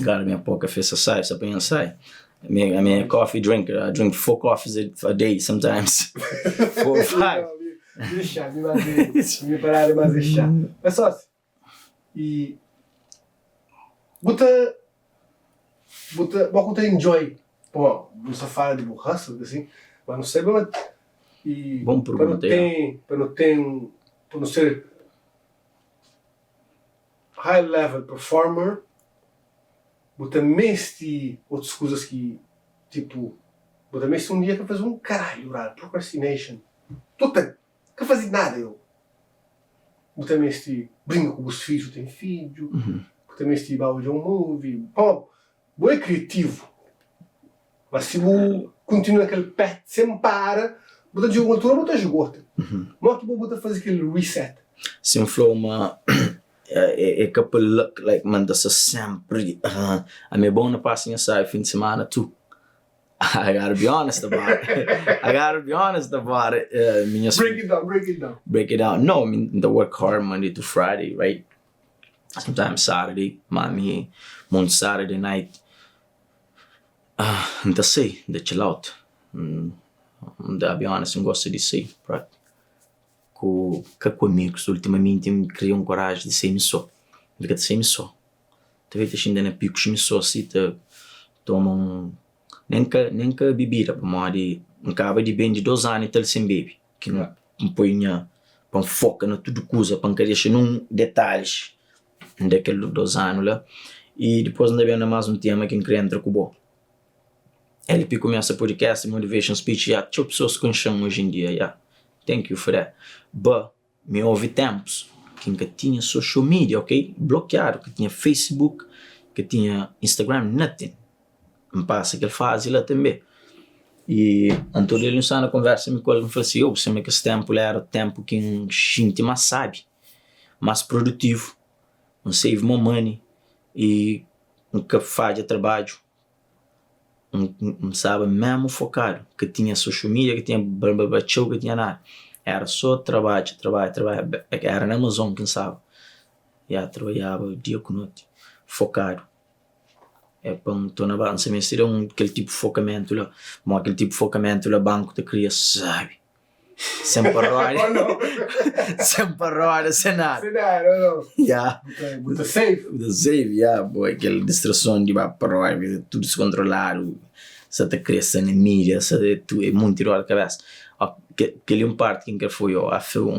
[SPEAKER 2] Cara, minha pouca fez sai, só para sai. I'm a coffee drinker. I drink 4 coffees a day sometimes. 4 or 5.
[SPEAKER 1] Deixa, me parar mais deixar. Mas só assim. E você enjoy. Pô, você fala de hustle assim, mas não sei, mas e
[SPEAKER 2] bom pergunta.
[SPEAKER 1] Para não ser high level performer, você meste outras coisas que tipo, você meste dia que faz caralho, procrastination. Tudo que fazer nada eu. Você meste brinca com os filhos, tem filho. Você meste baú de movie. Pô, é criativo. Mas se você continua aquele pet sem para, você joga uma altura, você esgota. Mas que você fazer aquele reset.
[SPEAKER 2] Se um flow é capaz like manda-se sempre a minha boa passinha sai fim de semana tu. I gotta be honest about it. Break it down. No, I mean, the work hard Monday to Friday, right? Sometimes Saturday, mommy, Saturday night. Não sei, de chill out. To be honest, não gosto de ser, right? Com amigos, ultimamente me criou coragem de ser só. Porque de ser só. Talvez ainda na pico me só se toma nem que bebida, para morrer, acaba de bem de 2 anos e tal sem bebe, que não põe para foca na tudo coisa, para não querer num detalhes daquele 2 anos lá, e depois ainda vem mais um tema que queria entrar com o bom. Ele começa podcast, motivation speech, já tinha pessoas que chamam hoje em dia, já. Thank you for that. But me houve tempos que nunca tinha social media, ok? Bloqueado, que tinha Facebook, que tinha Instagram, nothing. Me passa aquele fase lá também. E então ele não na conversa me falou assim, você me que esse tempo era o tempo que a gente mais sabe, mais produtivo, não save more money e nunca faz trabalho, não sabe mesmo focado, que tinha social media, que tinha show, que tinha nada. Era só trabalho, era na Amazon, quem sabe. E trabalhava dia com noite, focado. É para um tô na banca, se me aquele tipo de focamento lá, mas aquele tipo de focamento lá, banco te cria, sabe? Sempre roda, sem nada.
[SPEAKER 1] Não.
[SPEAKER 2] Yeah.
[SPEAKER 1] Muito safe.
[SPEAKER 2] Yeah, boy, aquela distração de para tudo descontrolado, você te cresce na mídia, tu é muito tirado da cabeça. Aquele parte que foi eu,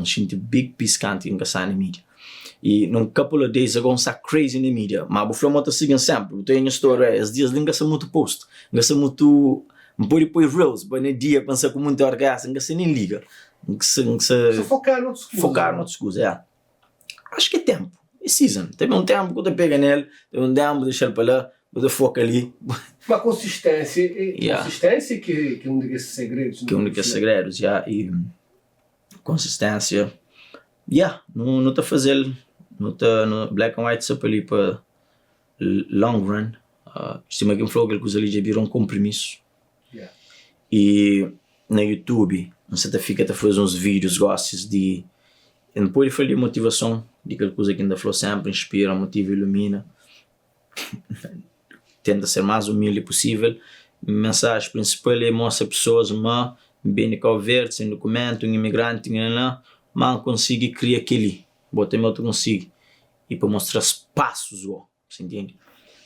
[SPEAKER 2] sinto big piscante que sai na mídia. E num couple of days ago, está crazy na mídia. Mas o flow está seguindo sempre. Eu tenho a história, os dias não gasta muito post. Gasta muito... Não pode pôr reels, mas no dia pensar com muito orgasmo, não gasta nem liga.
[SPEAKER 1] Só focar no outros coisas.
[SPEAKER 2] Focar no outros coisas, é. Acho que é tempo. É season. Teve um tempo que eu te pego nele, teve um tempo que deixar para lá, eu foco ali.
[SPEAKER 1] Uma consistência. Consistência que é um dos segredos.
[SPEAKER 2] Que é um dos segredos, já. E consistência. Não está fazendo... No black and white só para ali para long run. Estima que um flow que eles ali já viram um compromisso. E na YouTube você fica a fazer uns vídeos gostos de não pode falar de motivação, de aquela coisa que ainda falou sempre, inspira, motiva, ilumina. Tenta ser mais humilde possível. A mensagem principal é mostrar pessoas mas bem de Cabo Verde, sem documento, um imigrante, mas consegue criar aquele. Bota meu tu consigo. E para mostrar espaços, você entende?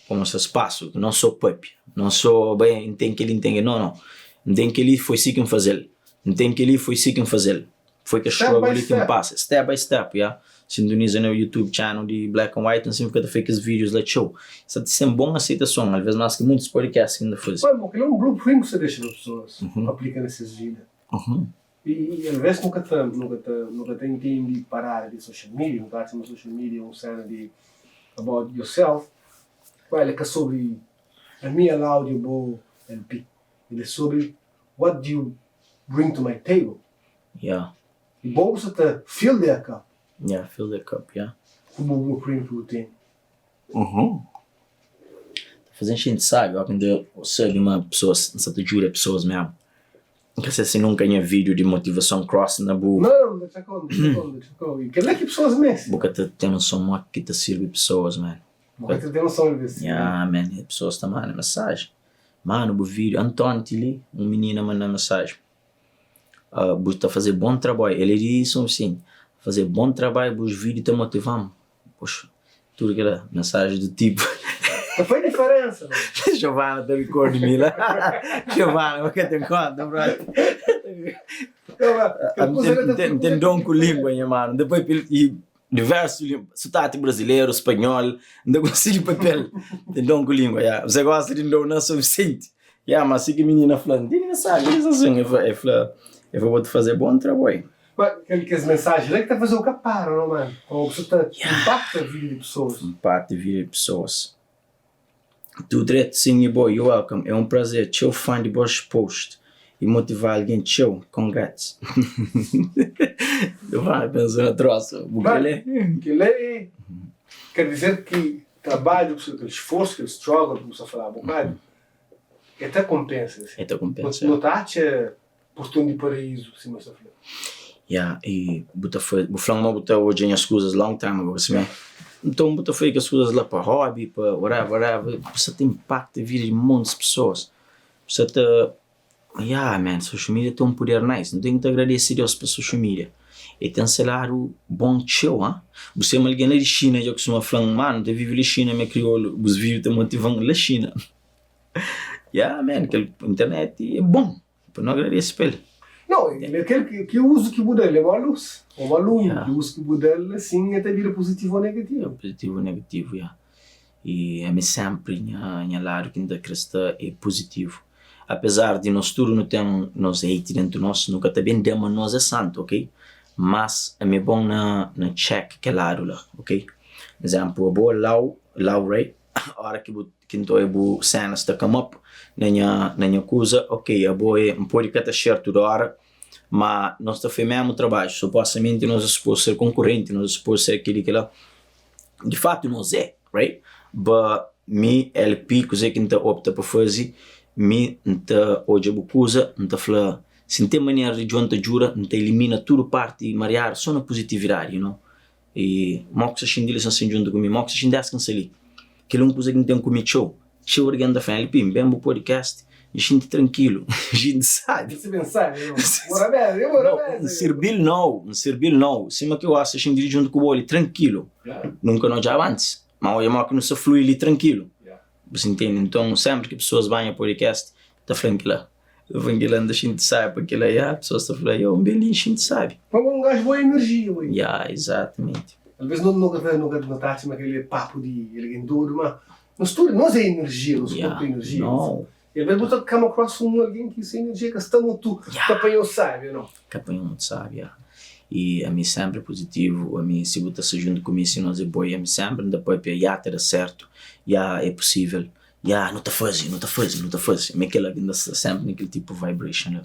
[SPEAKER 2] Para mostrar espaço, não só pop, não só tem que ele entende, não. Não tem que ele foi assim que fazer, não tem que ele foi assim que fazer. foi que a
[SPEAKER 1] Step
[SPEAKER 2] struggle
[SPEAKER 1] by
[SPEAKER 2] ali que me passa, step by step, yeah. Sintoniza no YouTube channel de Black and White, assim, fica fake os vídeos lá, show. Isso é uma boa aceitação, às vezes mais que muitos podcasts ainda fazem.
[SPEAKER 1] Mas, aquilo é um blueprint que você deixa das pessoas, aplica nessas vidas. E às vezes nunca tem tempo de parar de social media, nunca tem uma social media, um cena de about yourself. Ele é sobre a minha áudio boa LP. Ele é sobre what do you bring to my table.
[SPEAKER 2] Yeah.
[SPEAKER 1] E bom você te fill their cup.
[SPEAKER 2] Yeah, fill the cup, yeah.
[SPEAKER 1] Como o blueprint que eu tenho.
[SPEAKER 2] Fazendo a gente sabe, ó, quando você é uma pessoa, você te jura pessoas mesmo. Porque você nunca tinha vídeo de motivação cross na boca.
[SPEAKER 1] Não, deixa eu. E que é que pessoas mesmo?
[SPEAKER 2] Boca tem noção que te serve pessoas, mano.
[SPEAKER 1] Boca tem noção disso.
[SPEAKER 2] Yeah, man, pessoas também mandam mensagem. Mano, o vídeo, Antônio Tili, um menino manda mensagem. Tá fazer bom trabalho. Ele disse assim, fazer bom trabalho, os vídeos te motivam. Poxa, tudo aquela mensagem do tipo.
[SPEAKER 1] Não foi diferença, não.
[SPEAKER 2] Giovanna, te ricordi me lá. Giovanna, o que te conta, brother? Tem dom com língua, minha mano. Depois, diversos sotaque brasileiro, espanhol, não consigo papel. Tem dom com língua, já. Você gosta de dom não suficiente. Já, mas se que menina falando, tem mensagem, isso assim, eu vou te fazer bom trabalho.
[SPEAKER 1] Mas aquelas mensagens, é que está a fazer o caparo, não, mano? Ou você impacta a vida de pessoas.
[SPEAKER 2] Impacta a vida de pessoas. Tu direto, sim, boy, you're welcome. É um prazer. Tchau, fã de vos post. E motivar alguém. Tchau, congrats. Eu vou pensar na troça.
[SPEAKER 1] Aquele quer dizer que trabalho, aquele esforço, aquele struggle, como você falava, um bocado, até compensa. Assim.
[SPEAKER 2] Até compensa.
[SPEAKER 1] Não está a oportunidade de paraíso, assim, você falou.
[SPEAKER 2] Yeah, e o flango botar hoje as coisas long time ago, assim, então botar foi que as coisas lá para hobby, para whatever, você tem impacto na vida de muitas pessoas. Você tá, man, social media tem um poder nice, não tem que agradecer a Deus para social media. E tem um salário bom show, hein? Você é alguém lá de China, já que você falar, mano, te vive na China, me crioulo, os vídeos te motivam na China. Man, que a internet é bom, para não agradecer para ele.
[SPEAKER 1] Não, aquele que uso que muda ele é uma luz, uma luz, que uso que muda ele assim até vira positivo ou negativo.
[SPEAKER 2] Positivo ou negativo, E é sempre minha lado que ainda cristã é positivo. Apesar de nós tudo não ter nos hate dentro de nós, nunca também demos nós é santo, ok? Mas é bom na check que lado lá, ok? Exemplo, a boa low rate, a hora que então é cenas está come up na minha coisa, ok, a boa é pode que estar certo da hora, mas nós está fazendo mesmo trabalho, supostamente nós é suposto ser concorrente, nós é suposto ser aquele que lá, de fato nós é, right? But me LP, coisa que não opta para fazer, me não hoje a coisa, não está falando, se tem maneira de junta jura, não elimina tudo parte mariar só na positividade, you know? E moxa xindile são assim junto comigo, moxa xindas can ali. Que é uma coisa que não tem comigo show organ da família, bem o podcast, a gente tranquilo, a gente sabe.
[SPEAKER 1] Você pensar, não
[SPEAKER 2] servil não, cima que eu acho a gente junto com o olho tranquilo, nunca não já antes, mas hoje é que não se flui ali tranquilo, você entende? Então sempre que pessoas vão ao podcast, está tranquila. Eu venho lá, a gente sabe, porque lá as pessoas estão falando, um belinho, a gente sabe.
[SPEAKER 1] Mas um gajo boa energia, ué.
[SPEAKER 2] Exatamente.
[SPEAKER 1] Às vezes nunca notaste aquele papo de ele duro, mas nós é energia, nós corpo é energia.
[SPEAKER 2] Não.
[SPEAKER 1] E às vezes você come across alguém que sem energia, que está muito apanhou, sabe, não?
[SPEAKER 2] Que apanhou, sabe, E a mim sempre é positivo, a mim se você está junto comigo, se nós é bom, a mim sempre, depois terá certo, é possível. Não está fazendo. Mas aquela ainda está sempre naquele tipo de vibration.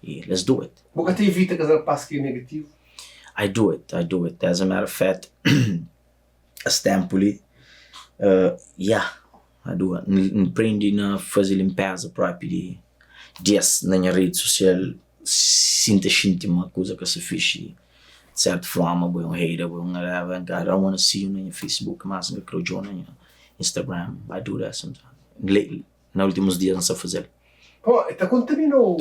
[SPEAKER 2] E let's do it.
[SPEAKER 1] Você evita que ela passe que é negativo?
[SPEAKER 2] I do it. As a matter of fact, as tempo ali, I do it. Aprendi a fazer limpeza própria de na minha rede social, sinta uma coisa que se fez de certa forma, um hater, I don't want to see you no Facebook, mas eu quero jogar no Instagram. I do that sometimes. Lately, nos últimos dias não sei fazer.
[SPEAKER 1] Está contaminou.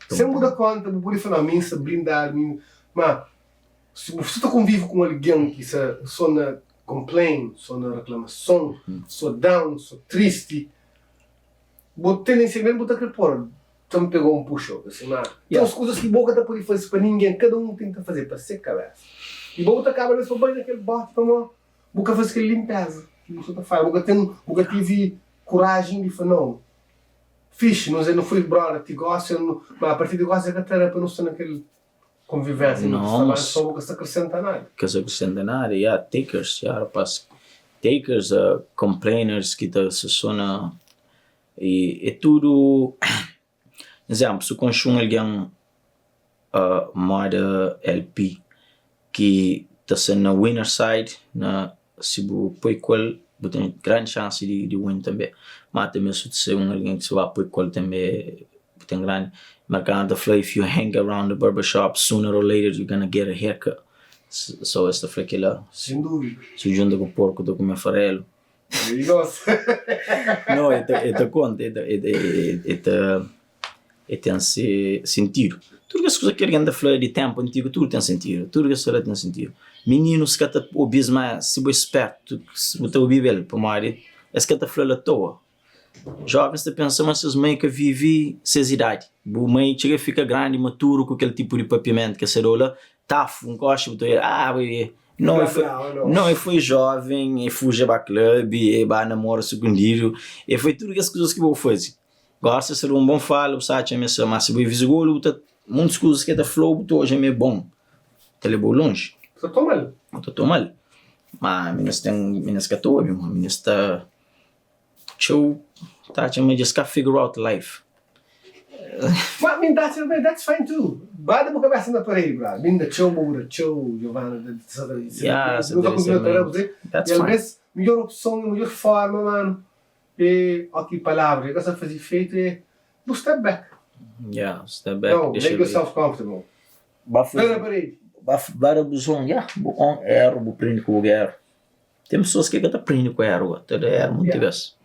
[SPEAKER 1] Você muda conta, não pode falar, mim, se blindar, mas se você convive com alguém que só na complain, só na reclamação, só down, só triste, você tem nem segredo, você quer pôr então me pegou push-up, assim, mas tem as coisas que boca tá por fazer para ninguém, cada tem que fazer para ser cabeça. E boca acaba nesse banho naquele bote para uma boca fazer aquele limpeza, que você tá fazendo, boca tive coragem de falar não, fixe, não foi brother, te gosta, mas a partir de gosta é que para não estar naquele convivência, não só boca se acrescenta nada.
[SPEAKER 2] Que se acrescenta nada, takers, rapaz, takers, complainers que se sona e tudo. Exemplo, se consum alguém moda LP que está na winner side, se põe qual, tem grande chance de win também. Mas também se alguém que se vai põe qual também tem grande. Marcando the if you hang around the barbershop, sooner or later you're gonna get a haircut. So esta foi aquela.
[SPEAKER 1] Sem dúvida.
[SPEAKER 2] Se junta com o porco, tô com o meu farelo. Não, conta, tem sentido. Tudo que as coisas que alguém da flor de tempo antigo, tudo tem sentido. Tudo que as coisas tem sentido. Meninos que até ouvem mais, se você esperto, se você ouvir ele, para marido, é que até flor à toa. Jovens te pensam, mas se mãe que vive, se idade. O mãe chega fica grande, maturo, com aquele tipo de papimento que se rola, tafo, gosta, não, eu fui jovem, eu fui para clube, eu fui namoro secundário, e foi tudo as coisas que eu vou fazer. Gosta de ser um bom falo, sabe, mas se eu visgo, muitas coisas que da flow, hoje é bom. Ele é bom longe. Estou mal. Mas meninas que estou, meninas está show, tá, mas just can't figure out life.
[SPEAKER 1] But I mean, that's fine too. Bada mo cabeça na parede, bro. Minda show, Giovanna,
[SPEAKER 2] that's fine.
[SPEAKER 1] Melhor opção, melhor forma, mano. E aqui palavra, que você faz efeito é step back.
[SPEAKER 2] Step back.
[SPEAKER 1] No, make yourself comfortable.
[SPEAKER 2] Bada na parede. Bada busão, bom erro, bom prende com o erro. Tem pessoas que até prende com o erro, até muito vezes.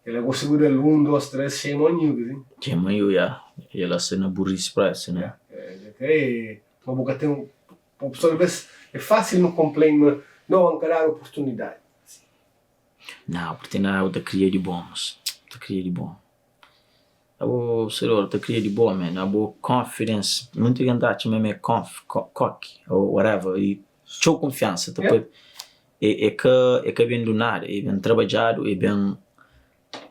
[SPEAKER 1] Ele gosta de 1, 2, 3, shame on you, assim.
[SPEAKER 2] Shame on you, E ela se na burrice para isso, né?
[SPEAKER 1] Uma boca tem uma pessoa, às vezes, é fácil não complain, mas não encarar a oportunidade.
[SPEAKER 2] Não, porque não, te cria de bom. Abo, senhor, te cria de bom, man. Abo confidence. Muito gente mesmo é cocky, ou whatever. E show confiança, depois. É que bem do nada, é bem trabalhado, é bem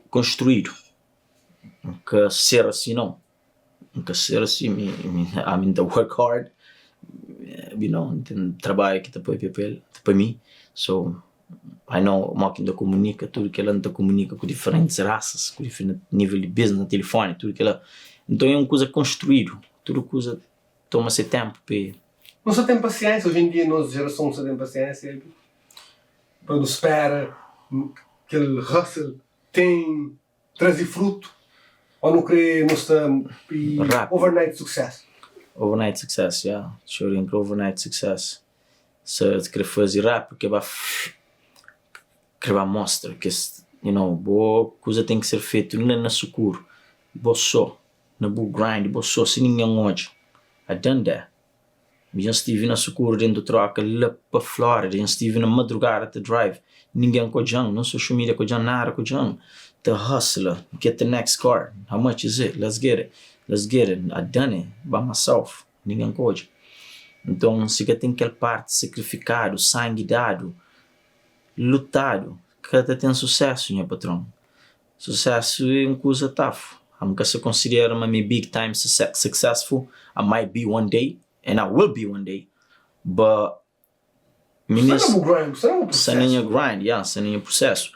[SPEAKER 2] construído. Nunca ser assim, não. Nunca ser assim, I mean, to work hard, tem trabalho que depois para mim. So, I know uma que ainda comunica, tudo que ela ainda comunica com diferentes raças, com diferente nível de business, no telefone, tudo que ela. Então é uma coisa construída, tudo coisa toma-se tempo.
[SPEAKER 1] Não só tem paciência, hoje em dia, nossa geração não só tem paciência. Quando espera, aquele hustle tem trazer fruto, ou não querer mostrar overnight success.
[SPEAKER 2] Overnight success, Sure, overnight success. Se quer fazer rap, porque vai mostrar que, boa coisa tem que ser feita, não é na sucuro, boa só, na boa grind, boa só, se ninguém hoje. I done that. Eu estive na sucuro dentro do troca, lá para Flórida, eu estive na madrugada de drive, ninguém com jam, não social media com jam, nada com jam. The hustler, get the next car, how much is it? Let's get it, I done it, by myself, ninguém com jam. Então, se que tem aquela parte sacrificado, sangue dado, lutado, que até tem sucesso, meu patrão. Sucesso é uma coisa tough. Eu nunca se considera uma big time successful. I might be one day, and I will be one day. But
[SPEAKER 1] Você não é grind,
[SPEAKER 2] você não é processo.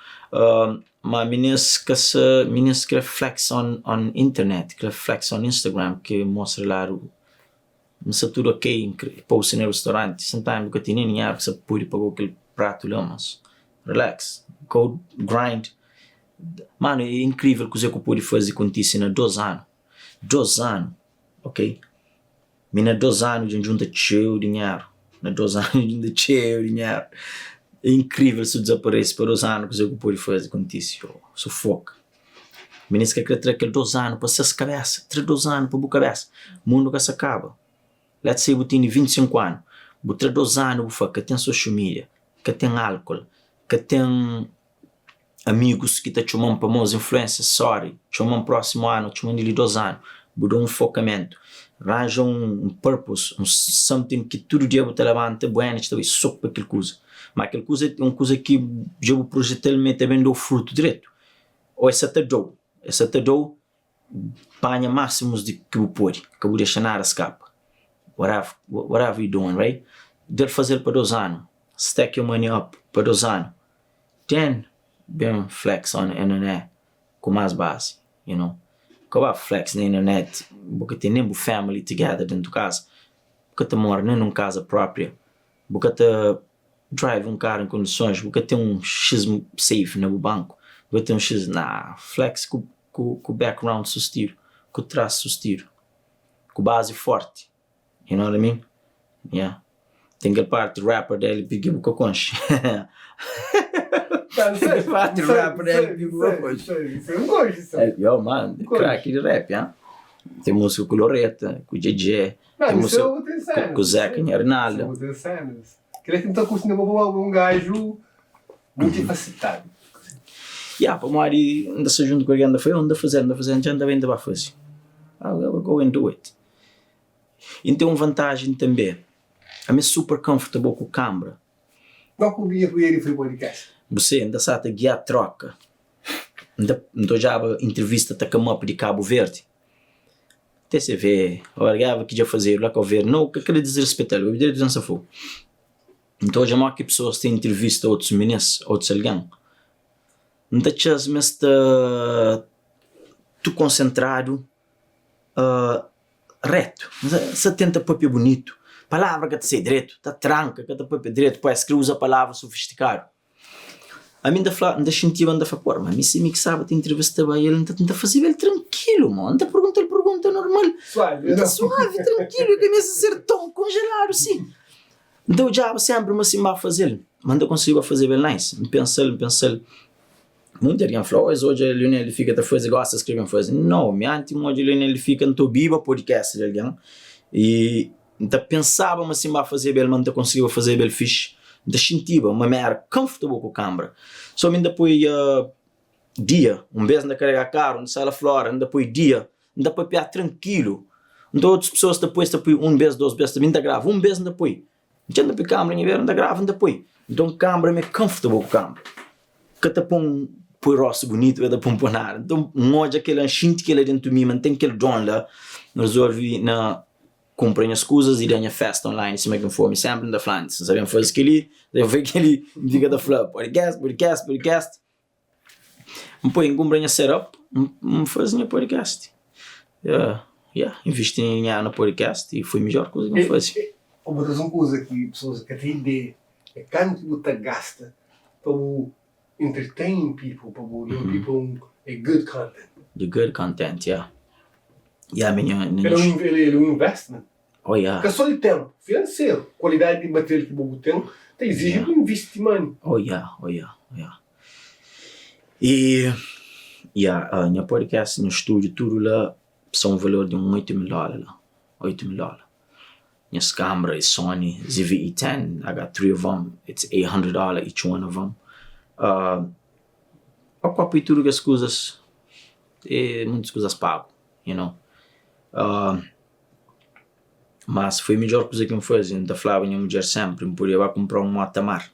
[SPEAKER 2] Mas meninas que flex on internet, que flex on Instagram, que mostra lá não tudo ok, post no restaurante, sometimes que tem nem dinheiro que você pode pagar aquele prato lá, mas relax, go grind. Mano, é incrível o que você pode fazer com isso em 2 anos. 2 anos, ok? Mina 2 anos de junta cheio dinheiro. Na 2 anos de junta cheio dinheiro. É incrível se desaparece por 2 anos que você pode fazer com isso. Sufoca. Meninas que querem ter aquele 2 anos para suas cabeças. 2 anos para a cabeça. O mundo que se acaba. Let's say você tem 25 anos. Você tem 2 anos que tem social media, que tem álcool, que tem amigos que te chamam para mais influência, sorry, chamam próximo ano, chamam de 2 anos, mudou um focamento, arranja um purpose, something que todo dia você levanta, bueno, você vai só para aquela coisa. Mas aquela coisa é uma coisa que já o projeto também deu fruto direito. Ou essa te dou, panha máximos de que eu pode, que eu deixar nada escapa. Whatever you doing, right? Deve fazer para 2 anos, stack your money up para 2 anos, then bem flex on the internet com mais base, you know. Como flex na internet, porque tem nem family together dentro de casa, porque te mora nem numa casa própria, porque te drive um carro em condições, porque tem um X safe no banco, porque tem um X flex com background susteiro, com traço susteiro, com base forte, you know what I mean? Yeah. Tem aquela parte rapper dele que eu conche. Parte rapper dele que eu conche.
[SPEAKER 1] Você não gosta disso?
[SPEAKER 2] Yo, mano, craque de rap, hein? Tem música com o Loretta, com o DJ, tem música com o Zeca e Arnaldo.
[SPEAKER 1] Queria que então curtindo um gajo multifacetado.
[SPEAKER 2] Yeah, para Mari, ainda se junto com alguém, ainda fazendo, já ainda bem vai fazer. I'll go and do it. E tem uma vantagem também. I'm super comfortable com a câmera.
[SPEAKER 1] Não podia ir para o podcast.
[SPEAKER 2] Você ainda sabe guiar troca. Então já a entrevista está com a de Cabo Verde. Até você vê, olha que já fazer lá com o Verde. Não, que aquele desrespeito, o direito não se for. Então já não há que pessoas têm entrevista a outros meninos, outros alguém. Então já me está tu concentrado, reto. Você tenta papel bonito. Palavra que te sei direito, tá tranca, que te papel direito, para escrever usa palavra sofisticado. A mim ainda sentia, ainda falava, pô, mas se me que sabe te entrevistar ele, ainda fazia ele tranquilo, mano, ainda pergunta normal. Suave, tranquilo, que me ser tão congelado, assim. Então já sempre me assim a fazer, mas ainda consigo fazer bem nice. Me pensar. Muita gente falou, hoje a Lionel ele fica a fazer, gosta de escrever coisa. Não, minha antiga hoje a Lionel ele fica no Biba podcast, alguém. E então pensava mas assim a fazer bem, mas não conseguia fazer bem fixe. Então sentia uma merda comfortable com a câmera. Só me depois dia, vez ainda carregar carro, ainda sala flora, ainda depois dia, ainda depois piar tranquilo. Então outras pessoas depois 1 vez, 2 vezes, ainda grava, 1 vez depois. Então depois câmera ainda grava depois. Então câmera é comfortable com a câmera. Que te põe rosto bonito, vai te põe nada. Então hoje aquele enchente que ele dentro de mim, mantém aquele drone lá, resolvi na comprei as coisas e ganhei festa online, se me conforme sempre da Flandres. Sabem fazer aquele diga da Flá, podcast. Depois comprei a setup, fazia podcast. Investi no podcast e foi a melhor coisa que eu fiz.
[SPEAKER 1] Uma coisa que pessoas que têm ideia é quanto você gasta para entertain people, para give people a good content.
[SPEAKER 2] The good content, yeah. Yeah,
[SPEAKER 1] ele é um investment.
[SPEAKER 2] Oh, yeah.
[SPEAKER 1] Porque só de tempo financeiro, qualidade de material que você tem, exige um investimento.
[SPEAKER 2] Oh, yeah. E, minha podcast, no estúdio, tudo lá, são um valor de $8,000 lá. $8,000. Minhas câmeras, Sony, ZV-E10, I got 3 of them, it's $800 each one of them. A própria tudo que as coisas, muitas coisas pago, you know. Mas foi a melhor coisa que eu fiz. Eu falava a minha mulher sempre, eu podia comprar um Matamar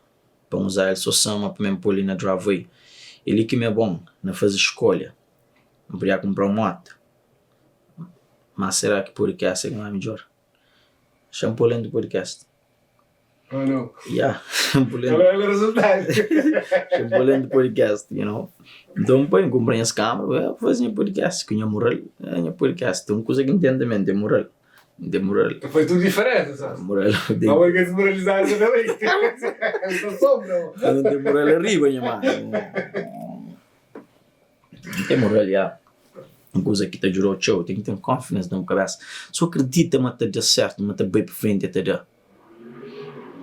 [SPEAKER 2] para usar ele só sama para me pôr ali na driveway. Ele que me é bom, não faz escolha. Eu podia comprar um moto. Mas será que podcast não é melhor? Shampoo do podcast.
[SPEAKER 1] Oh, não.
[SPEAKER 2] Yeah, shampoo do podcast, you know. Então, eu comprei as câmeras, eu fazia podcast, com a moral, podcast. Então, coisa que entendimento é moral. De moral.
[SPEAKER 1] Foi tudo diferente, sabe?
[SPEAKER 2] Moral.
[SPEAKER 1] Não vai desmoralizar isso também. Não sombra.
[SPEAKER 2] Não tem moral arriba, minha mãe. Não tem moral, já. Uma coisa que te jurou, tchau, tem que ter confiança na minha cabeça. Só acredita, mas te dá certo, mas te bem para frente, te dá.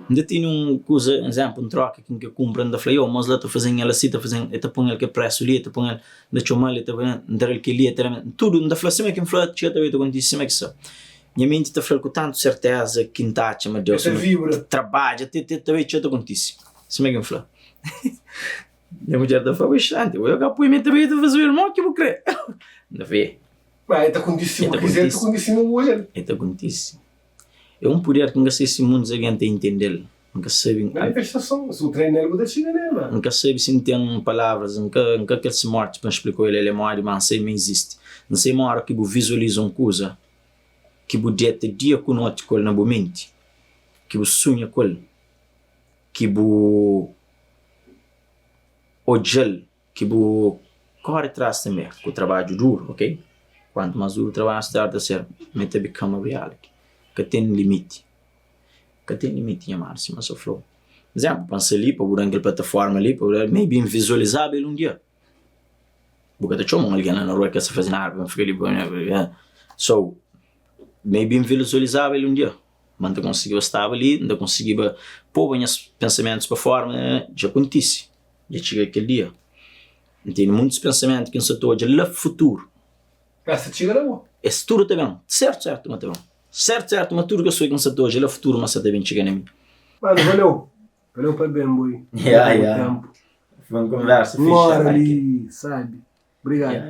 [SPEAKER 2] Ainda tinha uma coisa, exemplo, troca que eu compro, ainda falei, mas lá estou fazendo ela assim, estou fazendo, eu ponho ele que é preço ali, eu ponho ele, ainda chamo ele, estou fazendo, ele que ali, tudo, ainda falei assim, mas que me falou, tinha também, estou contando que isso. Minha mente está falando com tanta certeza que não está, mas Deus,
[SPEAKER 1] trabalha,
[SPEAKER 2] até também tinha estou contando. Assim que me falou. E a mulher da fala, xante, eu apoio-me também de fazer o irmão que vou crer. Não vê?
[SPEAKER 1] Mas está condicionado, quiser, está condicionado hoje.
[SPEAKER 2] Está condicionado. É poder que nunca sei se muitos alguém tem entender. Nunca sabe.
[SPEAKER 1] Manifestação, se o treinar o da China, né, mano?
[SPEAKER 2] Nunca sabe se não tem palavras, nunca quer se morte para explicar ele é morto, mas não sei me existe. Não sei uma hora que eu visualizo uma coisa, que eu dete dia com noite com na mente, que eu sonho com ele, que eu ojel, que eu corre atrás também, com o trabalho duro, ok? Quanto mais duro o trabalho está a ser, mete become a reality. Que tem limite. Que tem limite, chamar-se, mas sofreu. Por exemplo, pensei ali, para aquela plataforma ali, para maybe visualizável um dia. Porque até chamo alguém na rua que se faz nada, para ficar ali, so, maybe visualizável um dia. Mas não conseguiu estar ali, não conseguiu pôr os pensamentos para fora, já acontece. Já chega aquele dia. Tem muitos pensamentos que não se tornam lá futuro.
[SPEAKER 1] Essa chega na boa.
[SPEAKER 2] Esse futuro também, certo, mas também. Certo, mas tudo que eu sou que não se torna lá futuro, mas até bem chega em mim.
[SPEAKER 1] Mano, valeu para bem, boy.
[SPEAKER 2] Yeah. Foi uma conversa,
[SPEAKER 1] uma hora ali, sabe? Obrigado.